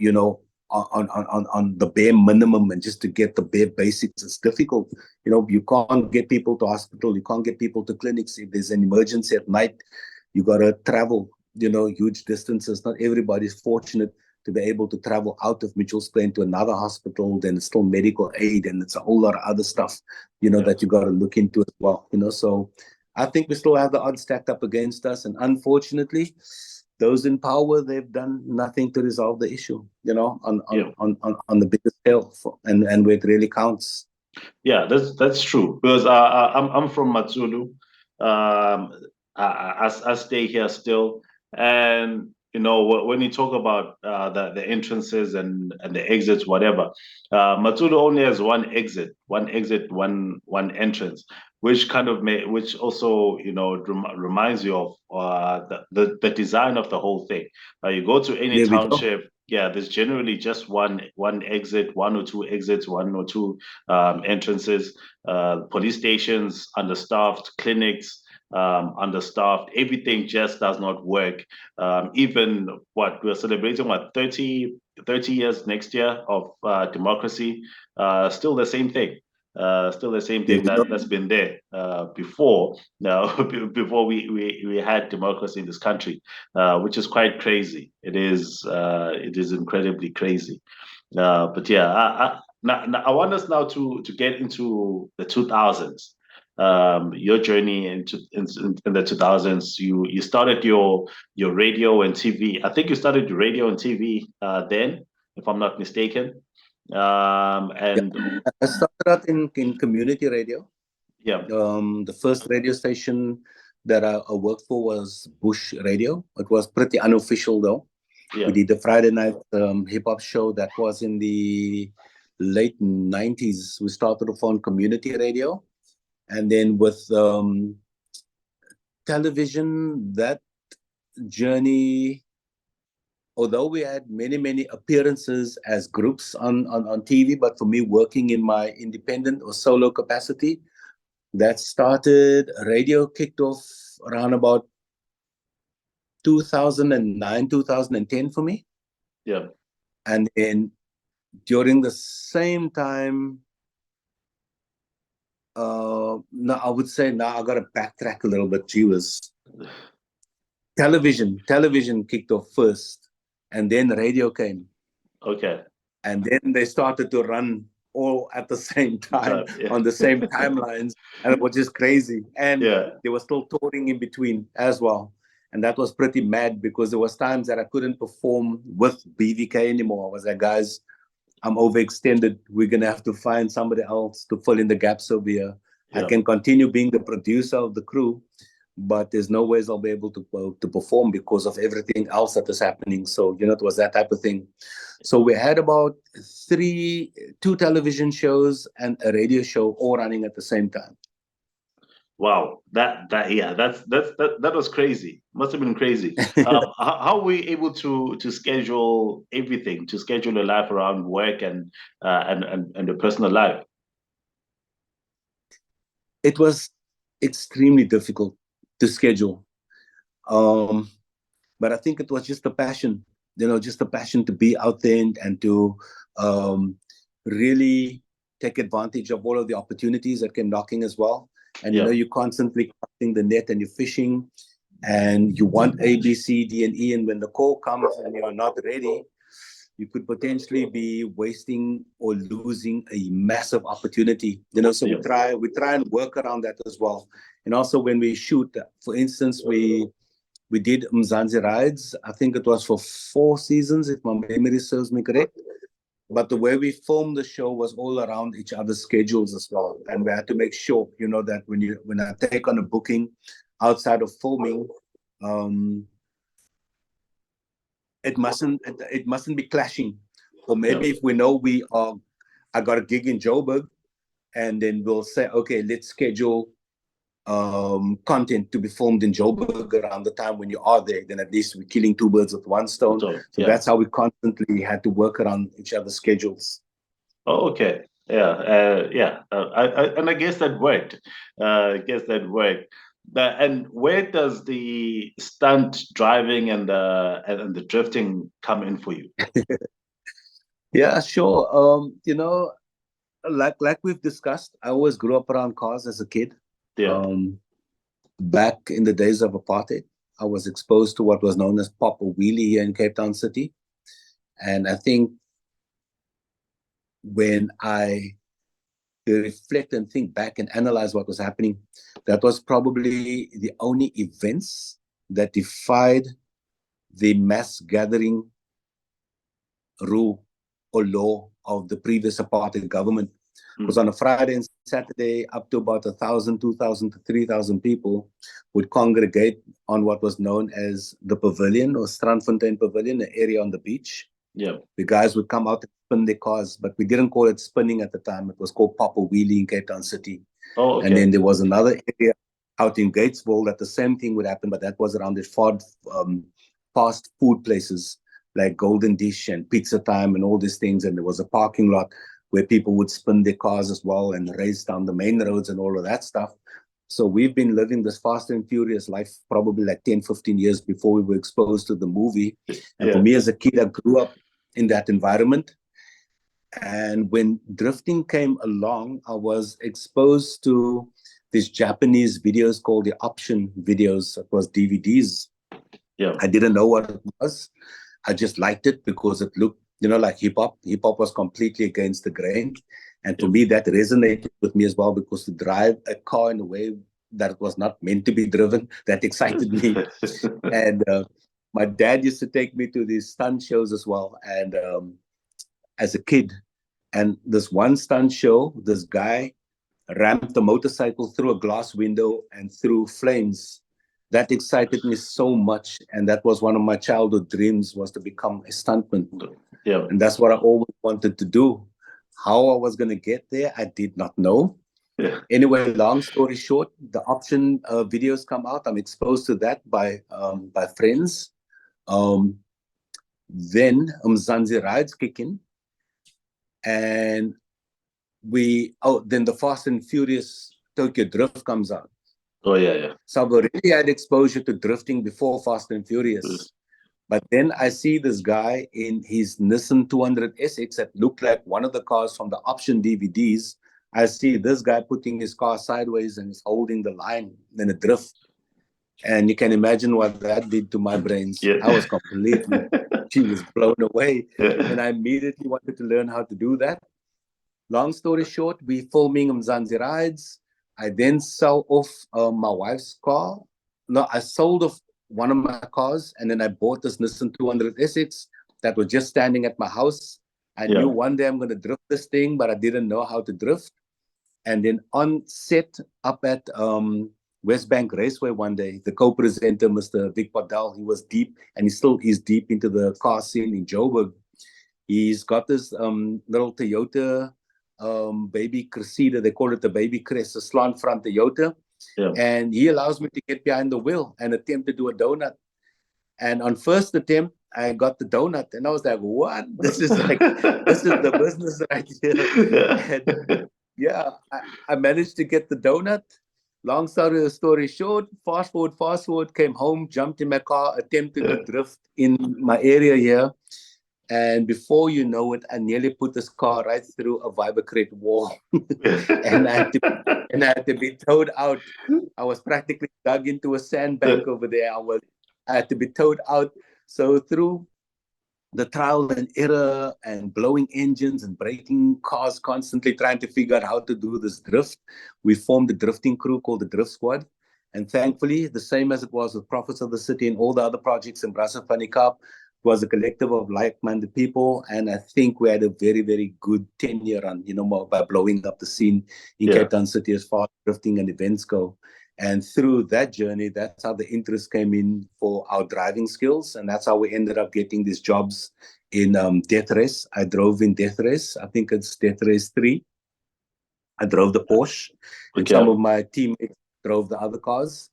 on the bare minimum, and just to get the bare basics. It's difficult. You can't get people to hospital, you can't get people to clinics. If there's an emergency at night, you got to travel, huge distances. Not everybody's fortunate to be able to travel out of Mitchell's Plain to another hospital. Then it's still medical aid, and it's a whole lot of other stuff, yeah. that you got to look into as well. So I think we still have the odds stacked up against us, and unfortunately, those in power, they've done nothing to resolve the issue, Yeah. on the bigger scale, and where it really counts. Yeah, that's true because I'm from Matsulu. I stay here still, and when you talk about the entrances and the exits, whatever, Matsulu only has one exit, one entrance, which kind of which also reminds you of the design of the whole thing. You go to any There we go. township. Yeah, there's generally just one exit, one or two exits, one or two entrances, police stations understaffed, clinics understaffed. Everything just does not work. Even what we're celebrating, 30 years next year of democracy, still the same thing. Still the same There thing we go. that's been there before. Now, before we had democracy in this country, which is quite crazy. It is incredibly crazy. But yeah, now I want us now to get into the 2000s. Your journey in the 2000s. You started your radio and TV. I think you started your radio and TV then, if I'm not mistaken. Yeah. And I started out in community radio. yeah, The first radio station that I worked for was Bush Radio. It was pretty unofficial though. We yeah, did the Friday night hip hop show. That was in the late 90s. We started off on community radio. And then with television, that journey, although we had many, many appearances as groups on TV, but for me, working in my independent or solo capacity, that started, radio kicked off around about 2009, 2010 for me. yeah. And then during the same time, no, I would say now I got to backtrack a little bit. Gee was television kicked off first, and then radio came, Okay. and then they started to run all at the same time Yeah, on the same timelines, and it was just crazy. And yeah, there was still touring in between as well, and that was pretty mad because there was times that I couldn't perform with BVK anymore. I was like, guys, I'm overextended. We're gonna have to find somebody else to fill in the gaps over here. I yeah. can continue being the producer of the crew, but there's no ways I'll be able to perform because of everything else that is happening. So it was that type of thing. So we had about two television shows and a radio show all running at the same time. Wow, yeah, that was crazy. Must have been crazy. How were you able to schedule everything, to schedule your life around work and your personal life? It was extremely difficult to schedule. Um, but I think it was just a passion, just a passion to be out there and to um, really take advantage of all of the opportunities that came knocking as well. And Yeah, you're constantly casting the net and you're fishing, and you want A, B, C, D, and E, and when the call comes and you're not ready, you could potentially be wasting or losing a massive opportunity. So we try and work around that as well. And also when we shoot, for instance, we did Mzansi Rides. I think it was for 4 seasons, if my memory serves me correct. But the way we filmed the show was all around each other's schedules as well, and we had to make sure, that when I take on a booking outside of filming, um, it mustn't be clashing. Or maybe if we know I got a gig in Joburg, and then we'll say, okay, let's schedule content to be filmed in Joburg around the time when you are there. Then at least we're killing two birds with one stone. So that's how we constantly had to work around each other's schedules. Oh, okay. And I guess that worked. And where does the stunt driving and the drifting come in for you? Yeah, sure. Like we've discussed, I always grew up around cars as a kid. Yeah. Back in the days of apartheid, I was exposed to what was known as Pop or Wheelie here in Cape Town City. And I think when I reflect and think back and analyze what was happening, that was probably the only events that defied the mass gathering rule or law of the previous apartheid government. Because on a Friday and Saturday, up to about 1,000, 2,000 to 3,000 people would congregate on what was known as the pavilion or Strandfontein Pavilion, an area on the beach. Yeah. The guys would come out and spin their cars, but we didn't call it spinning at the time. It was called Pop or Wheelie in Cape Town City. Oh, okay. And then there was another area out in Gatesville that the same thing would happen, but that was around the fast food places like Golden Dish and Pizza Time and all these things. And there was a parking lot where people would spin their cars as well and race down the main roads and all of that stuff. So we've been living this fast and furious life probably like 10, 15 years before we were exposed to the movie. And for me as a kid, I grew up in that environment. And when drifting came along, I was exposed to these Japanese videos called the option videos. It was DVDs. Yeah. I didn't know what it was. I just liked it because it looked, like hip hop. Hip hop was completely against the grain. And for me, that resonated with me as well, because to drive a car in a way that it was not meant to be driven, that excited me. And my dad used to take me to these stunt shows as well. And as a kid, and this one stunt show, this guy ramped a motorcycle through a glass window and through flames. That excited me so much, and that was one of my childhood dreams, was to become a stuntman. Yeah. And that's what I always wanted to do. How I was going to get there, I did not know. Yeah. Anyway, long story short, the option videos come out. I'm exposed to that by friends. Then Mzansi Rides kick in, and then the Fast and Furious Tokyo Drift comes out. Oh, yeah. So I've already had exposure to drifting before Fast and Furious. But then I see this guy in his Nissan 200 SX that looked like one of the cars from the option DVDs. I see this guy putting his car sideways and he's holding the line in a drift. And you can imagine what that did to my brains. Yeah. I was she was blown away. Yeah. And I immediately wanted to learn how to do that. Long story short, we filming Mzansi Rides. I then sell off my wife's car. No, I sold off one of my cars, and then I bought this Nissan 200 SX that was just standing at my house. I knew one day I'm going to drift this thing, but I didn't know how to drift. And then on set up at West Bank Raceway one day, the co-presenter, Mr. Vic Padal, he was deep, and he still is deep into the car scene in Joburg. He's got this little Toyota baby Cressida. They call it the baby Crest, a slant front Toyota. Yeah. And he allows me to get behind the wheel and attempt to do a donut. And on first attempt, I got the donut, and I was like, "What? This is the business right here." Yeah. And I managed to get the donut. Long story short, fast forward, came home, jumped in my car, attempted to drift in my area here. And before you know it, I nearly put this car right through a Vibercrate wall. and I had to be towed out. I was practically dug into a sandbank over there. I had to be towed out. So through the trial and error and blowing engines and braking cars, constantly trying to figure out how to do this drift. We formed a drifting crew called the Drift Squad. And thankfully, the same as it was with Prophets of the City and all the other projects in Brasa Funny Cup, it was a collective of like-minded people. And I think we had a very, very good 10-year run, by blowing up the scene in Cape Town City as far as drifting and events go. And through that journey, that's how the interest came in for our driving skills. And that's how we ended up getting these jobs in Death Race. I drove in Death Race. I think it's Death Race 3. I drove the Porsche. And some of my teammates drove the other cars.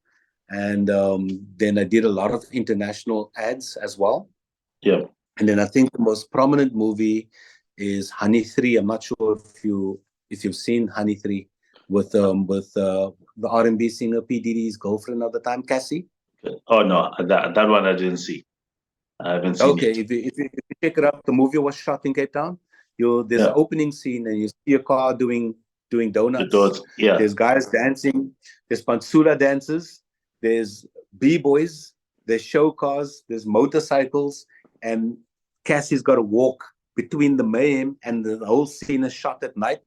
And then I did a lot of international ads as well. Yeah. And then I think the most prominent movie is Honey 3. I'm not sure if you've seen Honey 3 with the R&B singer P. Diddy's girlfriend at the time, Cassie. Oh no, that one I didn't see. I haven't seen it. If you check it up, the movie was shot in Cape Town. There's an opening scene and you see a car doing donuts. There's guys dancing. There's Pansula dancers. There's B-boys. There's show cars. There's motorcycles. And Cassie's got to walk between the mayhem, and the whole scene is shot at night.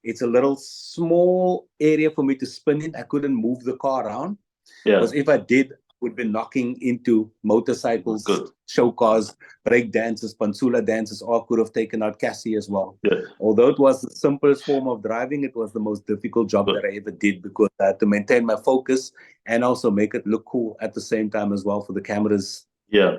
It's a little small area for me to spin in. I couldn't move the car around. Because if I did, I would be knocking into motorcycles, show cars, break dancers, Pansula dancers, or could have taken out Cassie as well. Although it was the simplest form of driving, it was the most difficult job that I ever did, because I had to maintain my focus and also make it look cool at the same time as well for the cameras. Yeah,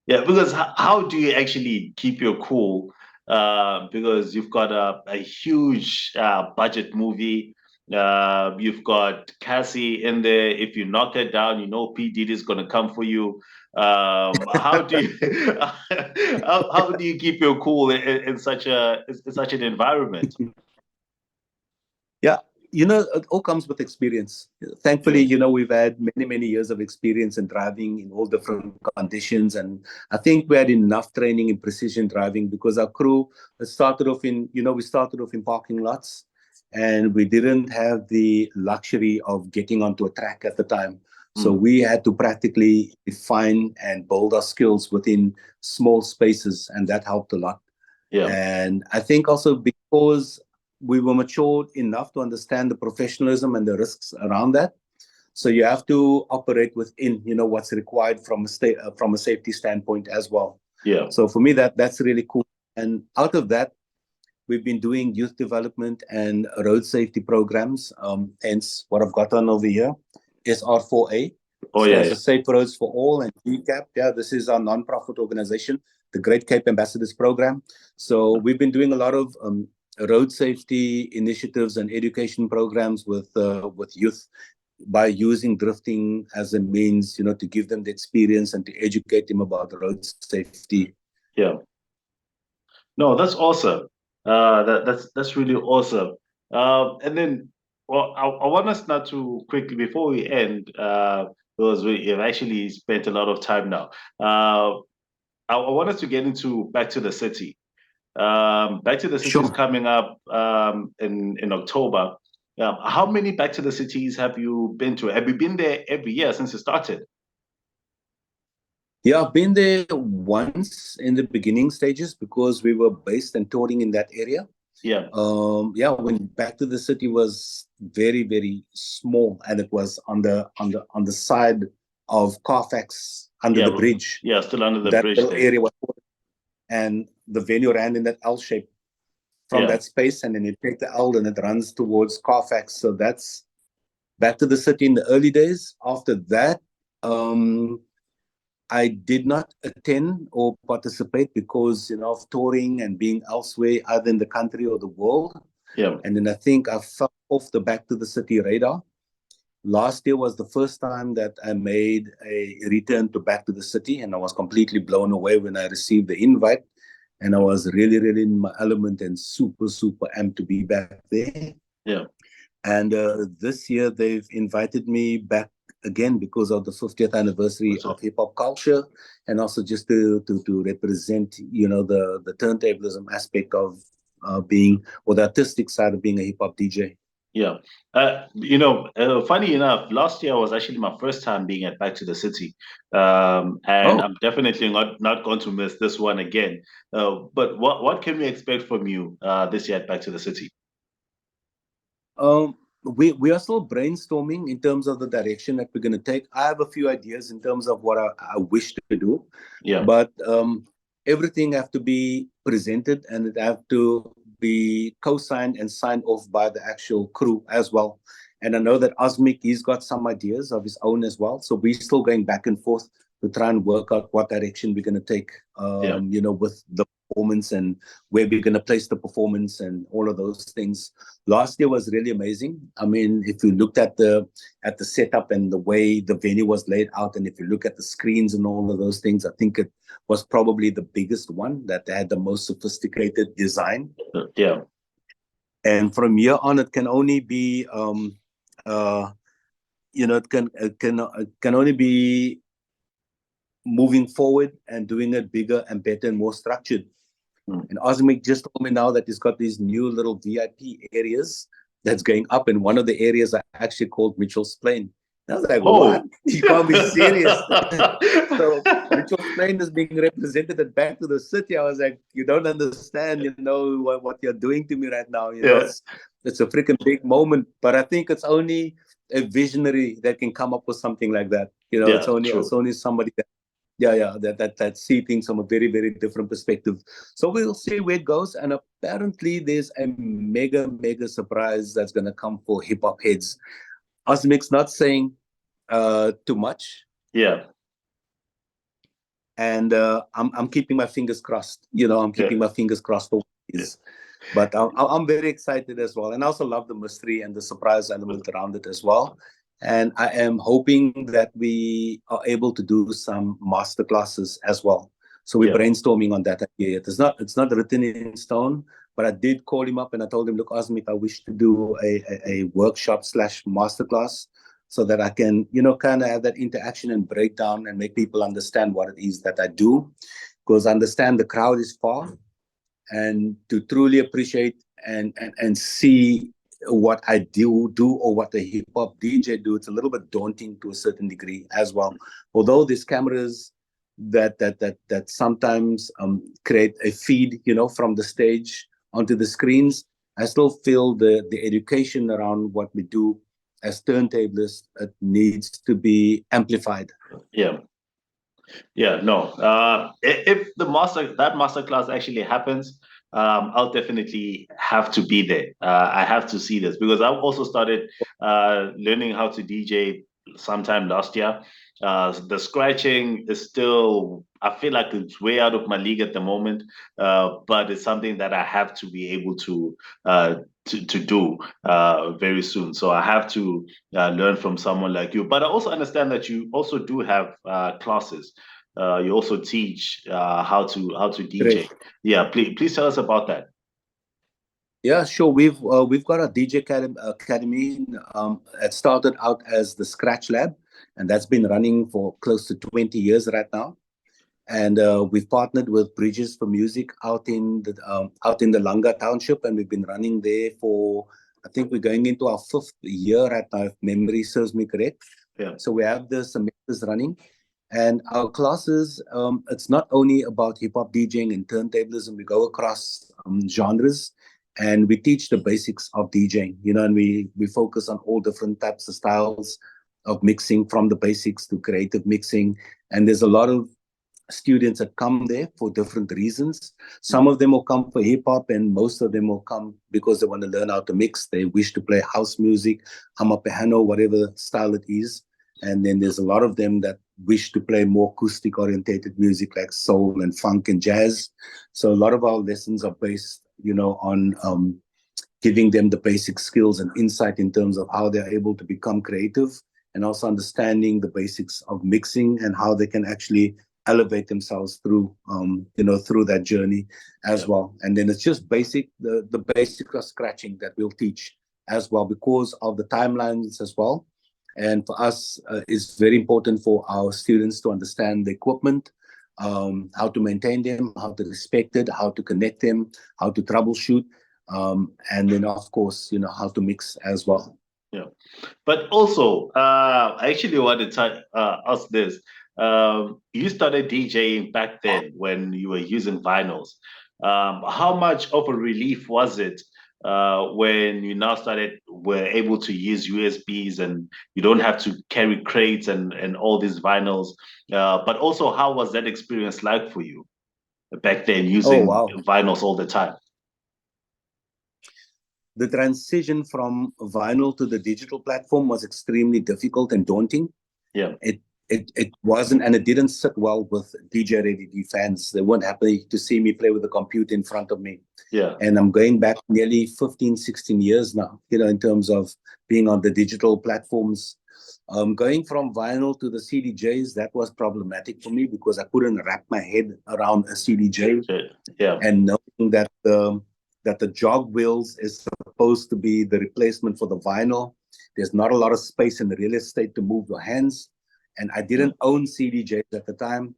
because how do you actually keep your cool? Because you've got a huge budget movie. You've got Cassie in there. If you knock her down, P. Diddy is going to come for you. How do you how do you keep your cool in such an environment? Yeah, it all comes with experience. Thankfully, we've had many years of experience in driving in all different conditions. And I think we had enough training in precision driving, because our crew started off in parking lots, and we didn't have the luxury of getting onto a track at the time. So we had to practically define and build our skills within small spaces, and that helped a lot. And I think also because we were mature enough to understand the professionalism and the risks around that. So you have to operate within, what's required from a safety standpoint as well. So for me, that's really cool. And out of that, we've been doing youth development and road safety programs. Hence, what I've got on over here is R4A. Stands for Safe Roads for All, and GCAP. This is our non-profit organization, the Great Cape Ambassadors Program. So we've been doing a lot of road safety initiatives and education programs with youth, by using drifting as a means, to give them the experience and to educate them about road safety. No, that's awesome. That's really awesome. And then, well, I want us now to quickly, before we end, because we have actually spent a lot of time now. I want us to get into Back to the City. Back to the City is coming up in October. How many Back to the Cities have you been to? Have you been there every year since you started? Yeah, I've been there once in the beginning stages, because we were based and touring in that area. When Back to the City was very, very small, and it was on the side of Carfax, under the bridge. Still under the bridge. That area was, and the venue ran in that L shape from that space, and then you take the L and it runs towards Carfax. So that's Back to the City in the early days. After that, I did not attend or participate because, of touring and being elsewhere, either in the country or the world. And then I think I fell off the Back to the City radar. Last year was the first time that I made a return to Back to the City, and I was completely blown away when I received the invite. And I was really, really in my element and super amped to be back there. And this year they've invited me back again because of the 50th anniversary of hip hop culture, and also just to represent, the turntablism aspect of being, or the artistic side of being a hip hop DJ. Yeah. Funny enough, last year was actually my first time being at Back to the City. And Oh, I'm definitely not going to miss this one again. But what can we expect from you this year at Back to the City? we are still brainstorming in terms of the direction that we're going to take. I have a few ideas in terms of what I wish to do, Yeah. but everything have to be presented and it have to be co-signed and signed off by the actual crew as well. And I know that Osmic, he's got some ideas of his own as well. So we're still going back and forth to try and work out what direction we're going to take, Yeah. with the performance and where we're going to place the performance and all of those things. Last year was really amazing. I mean, if you looked at the setup and the way the venue was laid out, and if you look at the screens and all of those things, I think it was probably the biggest one that had the most sophisticated design. Yeah. And from here on, it can only be, uh, it can only be moving forward and doing it bigger and better and more structured. Mm. And Osmic just told me now that he's got these new little VIP areas that's going up, and one of the areas are actually called Mitchell's Plain. And I was like, what? Oh. You can't be serious. So Mitchell's Plain is being represented at Back to the City. I was like, you don't understand, what you're doing to me right now. Yeah. It's a freaking big moment. But I think it's only a visionary that can come up with something like that. It's Yeah. only it's True. only somebody that, yeah, that see things from a very, very different perspective. So we'll see where it goes. And apparently there's a mega surprise that's gonna come for hip hop heads. Osmic's not saying too much, Yeah. and I'm keeping my fingers crossed. I'm Yeah. keeping my fingers crossed for what it Yeah. is. But I'm very excited as well, and I also love the mystery and the surprise element around it as well. And I am hoping that we are able to do some master classes as well. So we're Yeah. brainstorming on that idea. It's not written in stone, but I did call him up and I told him, look, Osmic, I wish to do a workshop slash masterclass so that I can, kind of have that interaction and breakdown and make people understand what it is that I do. Because I understand the crowd is far, and to truly appreciate and see what I do or what the hip hop DJ do, it's a little bit daunting to a certain degree as well. Although there's cameras that sometimes create a feed, from the stage onto the screens, I still feel the education around what we do as turntablists, it needs to be amplified. Yeah. Yeah, no. If that master class actually happens, I'll definitely have to be there. I have to see this because I've also started learning how to DJ sometime last year. The scratching is still, I feel like it's way out of my league at the moment, but it's something that I have to be able uh, to do very soon. So I have to learn from someone like you. But I also understand that you also do have classes. You also teach how to DJ. Great. Yeah, please tell us about that. Yeah, sure. We've got a DJ academy. It started out as the Scratch Lab, and that's been running for close to 20 years right now. And we've partnered with Bridges for Music out in the Langa Township, and we've been running there for, I think we're going into our 5th year right now, if memory serves me correct. Yeah, So we have the semesters running, and our classes, it's not only about hip hop DJing and turntablism. We go across genres, and we teach the basics of DJing. And we focus on all different types of styles of mixing, from the basics to creative mixing. And there's a lot of students that come there for different reasons. Some of them will come for hip hop, and most of them will come because they want to learn how to mix. They wish to play house music, amapiano, whatever style it is. And then there's a lot of them that wish to play more acoustic orientated music like soul and funk and jazz. So a lot of our lessons are based, on giving them the basic skills and insight in terms of how they're able to become creative, and also understanding the basics of mixing and how they can actually elevate themselves through that journey as yeah, well. And then it's just the basic of scratching that we'll teach as well, because of the timelines as well. And for us, it's very important for our students to understand the equipment, how to maintain them, how to respect it, how to connect them, how to troubleshoot. And then of course, how to mix as well. Yeah. But also, I actually wanted to ask this. You started DJing back then when you were using vinyls. How much of a relief was it when you now were able to use USBs and you don't have to carry crates and all these vinyls? But also, how was that experience like for you back then Oh, using wow. vinyls all the time? The transition from vinyl to the digital platform was extremely difficult and daunting. Yeah, It wasn't, and it didn't sit well with DJ Ready D fans. They weren't happy to see me play with a computer in front of me. yeah, And I'm going back nearly 15, 16 years now, in terms of being on the digital platforms. Going from vinyl to the CDJs, that was problematic for me because I couldn't wrap my head around a CDJ, yeah, and knowing that the jog wheels is supposed to be the replacement for the vinyl. There's not a lot of space in the real estate to move your hands. And I yeah, didn't own CDJs at the time.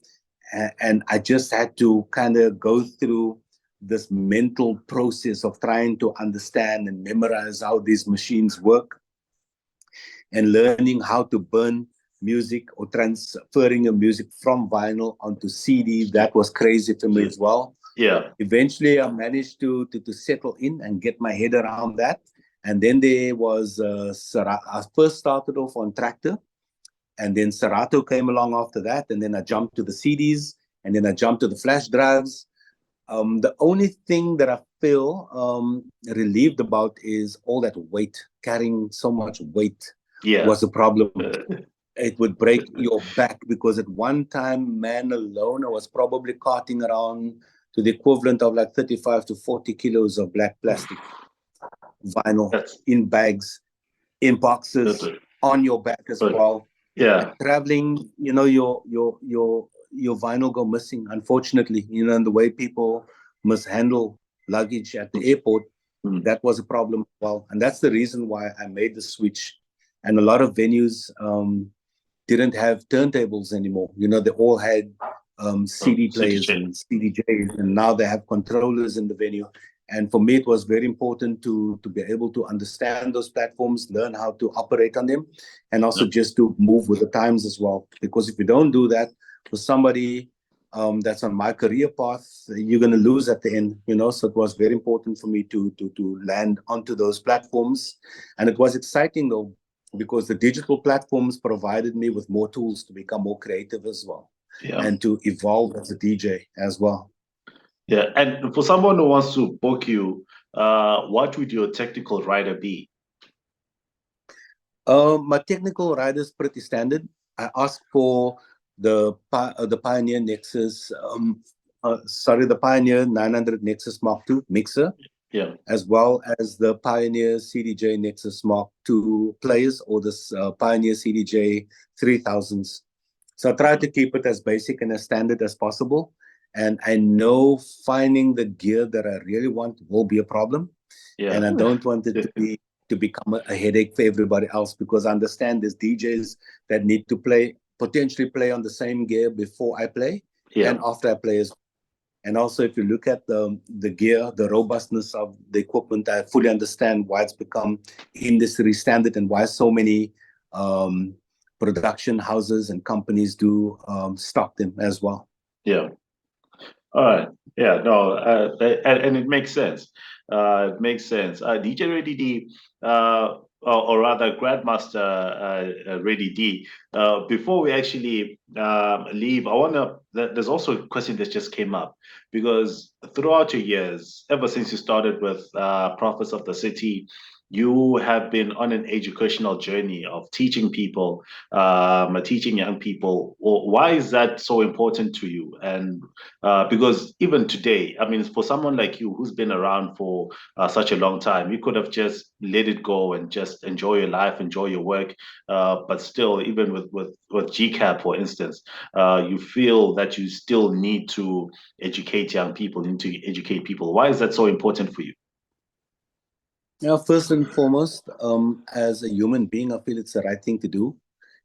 And I just had to kind of go through this mental process of trying to understand and memorize how these machines work, and learning how to burn music or transferring a music from vinyl onto CD. That was crazy for me as well. yeah. Eventually, I managed to settle in and get my head around that. And then there was I first started off on Tractor, and then Serato came along after that, and then I jumped to the CDs, and then I jumped to the flash drives. The only thing that I feel relieved about is all that weight. Carrying so much weight Yeah. was a problem. It would break your back because at one time, man alone, I was probably carting around to the equivalent of like 35 to 40 kilos of black plastic vinyl That's in bags, in that's boxes, it. on your back as But well. And yeah, traveling, your vinyl go missing, unfortunately, and the way people mishandle luggage at the airport, mm, that was a problem as well. And that's the reason why I made the switch. And a lot of venues didn't have turntables anymore. They all had CD city players chain. and CDJs, and now they have controllers in the venue. And for me, it was very important to be able to understand those platforms, learn how to operate on them, and also Yeah, just to move with the times as well. Because if you don't do that, for somebody that's on my career path, you're going to lose at the end. So it was very important for me to land onto those platforms, and it was exciting though, because the digital platforms provided me with more tools to become more creative as well, yeah, and to evolve as a DJ as well. yeah. And for someone who wants to book you, what would your technical rider be? My technical rider is pretty standard. I asked for the Pioneer Nexus, the Pioneer 900 Nexus Mark II mixer, Yeah, as well as the Pioneer CDJ Nexus Mark II players, or this Pioneer CDJ 3000s. So I try to keep it as basic and as standard as possible. And I know finding the gear that I really want will be a problem, yeah, and I don't want it to become a headache for everybody else, because I understand there's DJs that need to potentially play on the same gear before I play yeah, and after I play as well. And also, if you look at the gear, the robustness of the equipment, I fully understand why it's become industry standard and why so many um, production houses and companies do stock them as well. yeah. All right. Yeah, no, and it makes sense. It makes sense. DJ Ready D, or rather Grandmaster Ready D. Before we actually leave, there's also a question that just came up because throughout your years, ever since you started with Prophets of the City, you have been on an educational journey of teaching people, teaching young people. Why is that so important to you? And because even today, I mean, for someone like you who's been around for such a long time, you could have just let it go and just enjoy your life, enjoy your work. But still, even with GCAP, for instance, you feel that you still need to educate young people, need to educate people. Why is that so important for you? First and foremost, as a human being, I feel it's the right thing to do.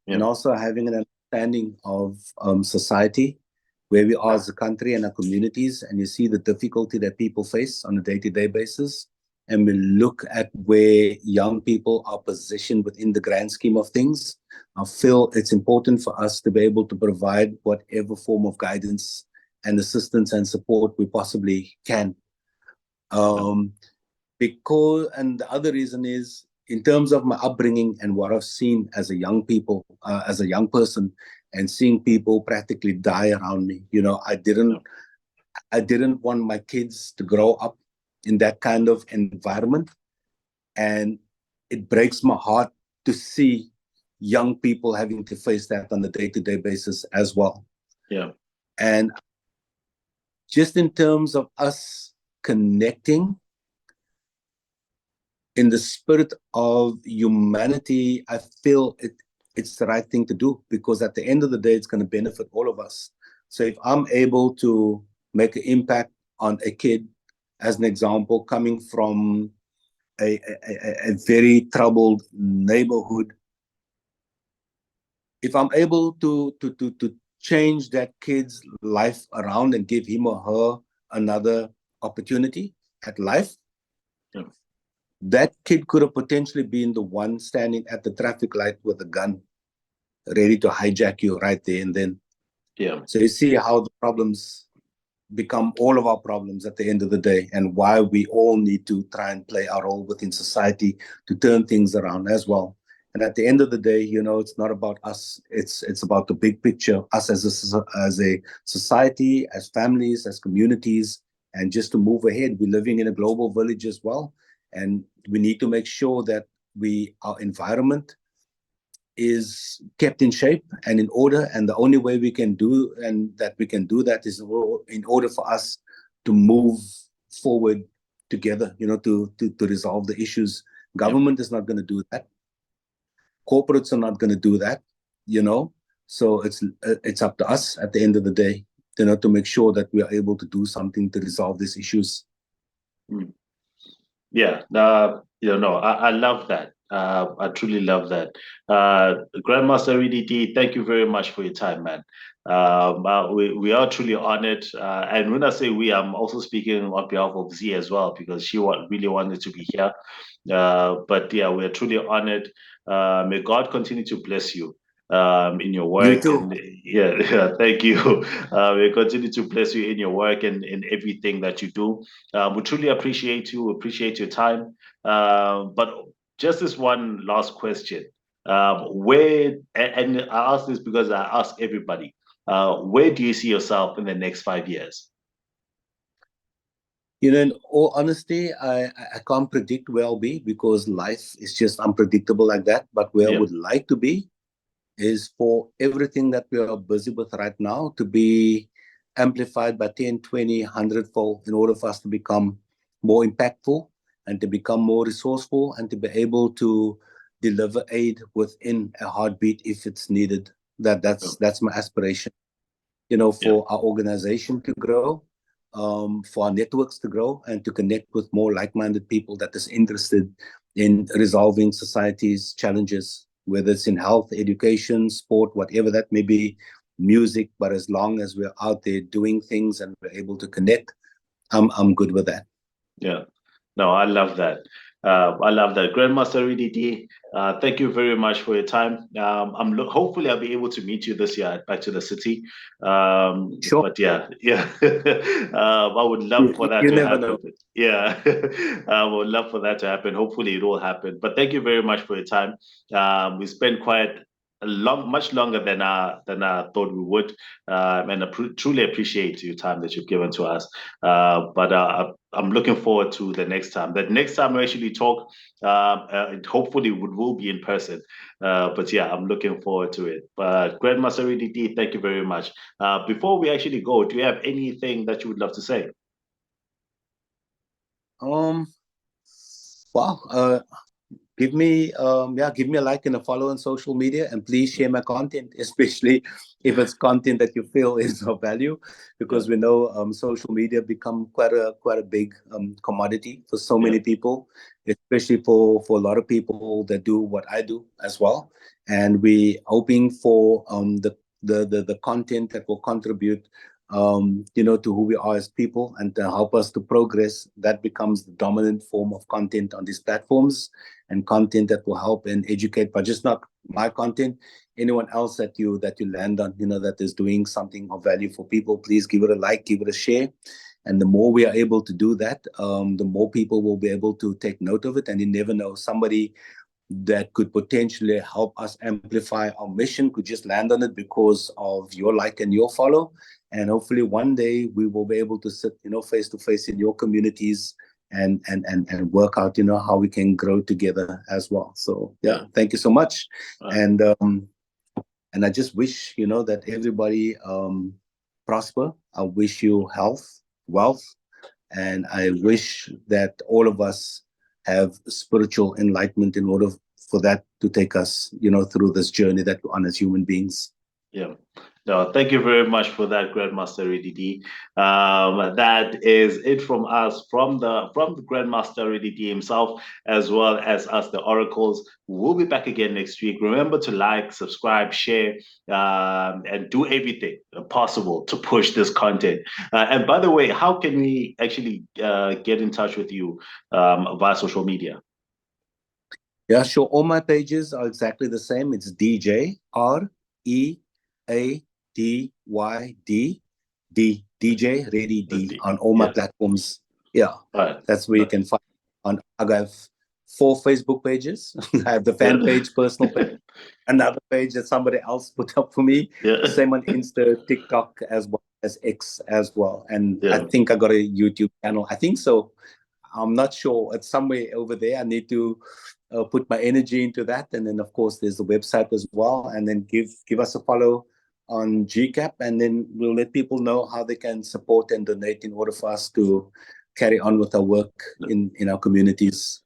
Yeah, And also having an understanding of society, where we are as a country and our communities, and you see the difficulty that people face on a day-to-day basis. and we look at where young people are positioned within the grand scheme of things, I feel it's important for us to be able to provide whatever form of guidance and assistance and support we possibly can. Because, and the other reason is, in terms of my upbringing and what I've seen as a young people, as a young person, and seeing people practically die around me, I didn't want my kids to grow up in that kind of environment. And it breaks my heart to see young people having to face that on a day-to-day basis as well. Yeah. And just in terms of us connecting in the spirit of humanity, I feel it's the right thing to do, because at the end of the day, it's going to benefit all of us. So if I'm able to make an impact on a kid, as an example, coming from a very troubled neighborhood, if I'm able to change that kid's life around and give him or her another opportunity at life, Yeah. that kid could have potentially been the one standing at the traffic light with a gun, ready to hijack you right there and then. Yeah. So you see how the problems become all of our problems at the end of the day, and why we all need to try and play our role within society to turn things around as well. And at the end of the day, it's not about us. It's about the big picture, us as a society, as families, as communities, and just to move ahead. We're living in a global village as well, and we need to make sure that our environment is kept in shape and in order. And the only way we can do that is in order for us to move forward together, to resolve the issues. Government is not going to do that. Corporates are not going to do that, So it's up to us at the end of the day, to make sure that we are able to do something to resolve these issues. Yeah, I love that. I truly love that. Grandmaster EDT, thank you very much for your time, man. We are truly honored. And when I say we, I'm also speaking on behalf of Z as well, because she really wanted to be here. But yeah, we are truly honored. May God continue to bless you in your You work. too. And yeah, thank you. We continue to bless you in your work and in everything that you do. We truly appreciate you, appreciate your time. But just this one last question. And I ask this because I ask everybody, where do you see yourself in the next 5 years? In all honesty, I can't predict where I'll be, because life is just unpredictable like that. But where I would like to be is for everything that we are busy with right now to be amplified by 10, 20, 100-fold, in order for us to become more impactful and to become more resourceful and to be able to deliver aid within a heartbeat if it's needed. That's my aspiration, for our organization to grow, for our networks to grow, and to connect with more like-minded people that is interested in resolving society's challenges, whether it's in health, education, sport, whatever that may be, music. But as long as we're out there doing things and we're able to connect, I'm good with that. Yeah. No, I love that. I love that. Grandmaster EDD, thank you very much for your time. Hopefully I'll be able to meet you this year at Back to the City. Sure. But yeah. I would love for that You to never happen. know. Yeah. I would love for that to happen. Hopefully it will happen. But thank you very much for your time. We spent quite much longer than I thought we would, and I truly appreciate your time that you've given to us. But I'm looking forward to the next time. The next time we actually talk, hopefully it will be in person. But yeah, I'm looking forward to it. But Grandmaster EDT, thank you very much. Before we actually go, do you have anything that you would love to say? Wow. Give me a like and a follow on social media, and please share my content, especially if it's content that you feel is of value, because we know social media become quite a big commodity for so many people, especially for a lot of people that do what I do as well. And we hoping for the content that will contribute to who we are as people and to help us to progress. That becomes the dominant form of content on these platforms, and content that will help and educate, but just not my content. Anyone else that you land on, that is doing something of value for people, please give it a like, give it a share. And the more we are able to do that, the more people will be able to take note of it. And you never know, somebody that could potentially help us amplify our mission could just land on it because of your like and your follow. And hopefully one day we will be able to sit, face to face in your communities and work out, how we can grow together as well. So yeah, thank you so much. And I just wish, that everybody prosper. I wish you health, wealth, and I wish that all of us have spiritual enlightenment in order for that to take us, through this journey that we're on as human beings. Yeah. No, thank you very much for that, Grandmaster EDD. That is it from us, from the Grandmaster EDD himself, as well as us, the Oracles. We'll be back again next week. Remember to like, subscribe, share, and do everything possible to push this content. And by the way, how can we actually get in touch with you via social media? Yeah, sure. All my pages are exactly the same. It's DJ DJ Ready D on all my platforms. Yeah, that's where you can find. I have 4 Facebook pages. I have the fan page, personal page, another page that somebody else put up for me. Same on Insta, TikTok, as well as X as well. And I think I got a YouTube channel. I think so. I'm not sure. It's somewhere over there. I need to put my energy into that. And then, of course, there's the website as well. And then give us a follow on GCAP, and then we'll let people know how they can support and donate in order for us to carry on with our work in our communities.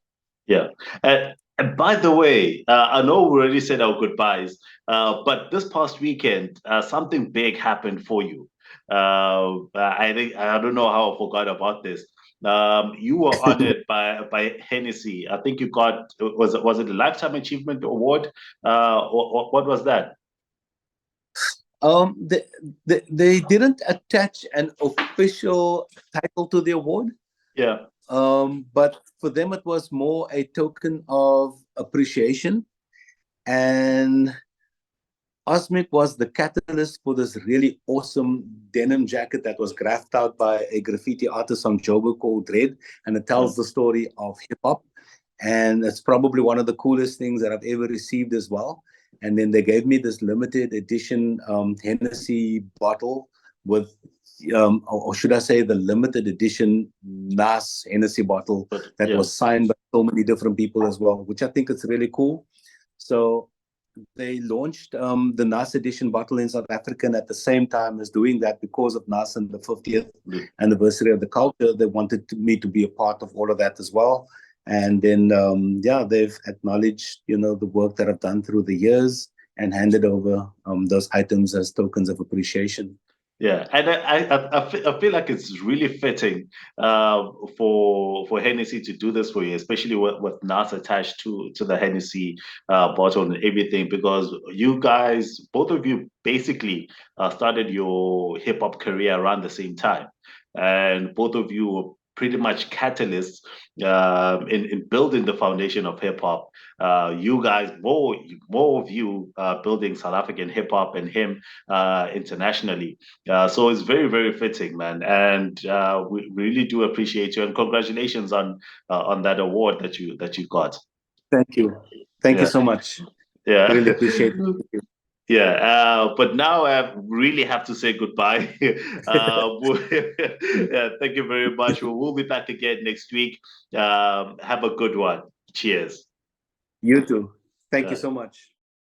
Yeah. And by the way, I know we already said our goodbyes, but this past weekend, something big happened for you. I don't know how I forgot about this. You were honored by Hennessy. I think you got, was it a Lifetime Achievement Award? What was that? They didn't attach an official title to the award. Yeah. But for them, it was more a token of appreciation. And Osmic was the catalyst for this really awesome denim jacket that was graphed out by a graffiti artist on Joburg called Red. And it tells the story of hip hop. And it's probably one of the coolest things that I've ever received as well. And then they gave me this limited edition Hennessy bottle with, or should I say, the limited edition Nas Hennessy bottle that was signed by so many different people as well, which I think is really cool. So they launched the Nas edition bottle in South Africa, and at the same time as doing that, because of Nas and the 50th anniversary of the culture, they wanted me to be a part of all of that as well. And then, they've acknowledged, the work that I've done through the years and handed over those items as tokens of appreciation. Yeah, and I feel like it's really fitting for Hennessy to do this for you, especially with Nas attached to the Hennessy bottle and everything, because you guys, both of you, basically started your hip hop career around the same time, and both of you were pretty much catalysts in building the foundation of hip hop. You guys, more of you building South African hip hop, and him internationally. So it's very, very fitting, man. And we really do appreciate you, and congratulations on that award that you got. Thank you. Thank you so much. Yeah, really appreciate it. Yeah, but now I really have to say goodbye. Thank you very much. We'll be back again next week. Have a good one. Cheers. You too. Thank you so much.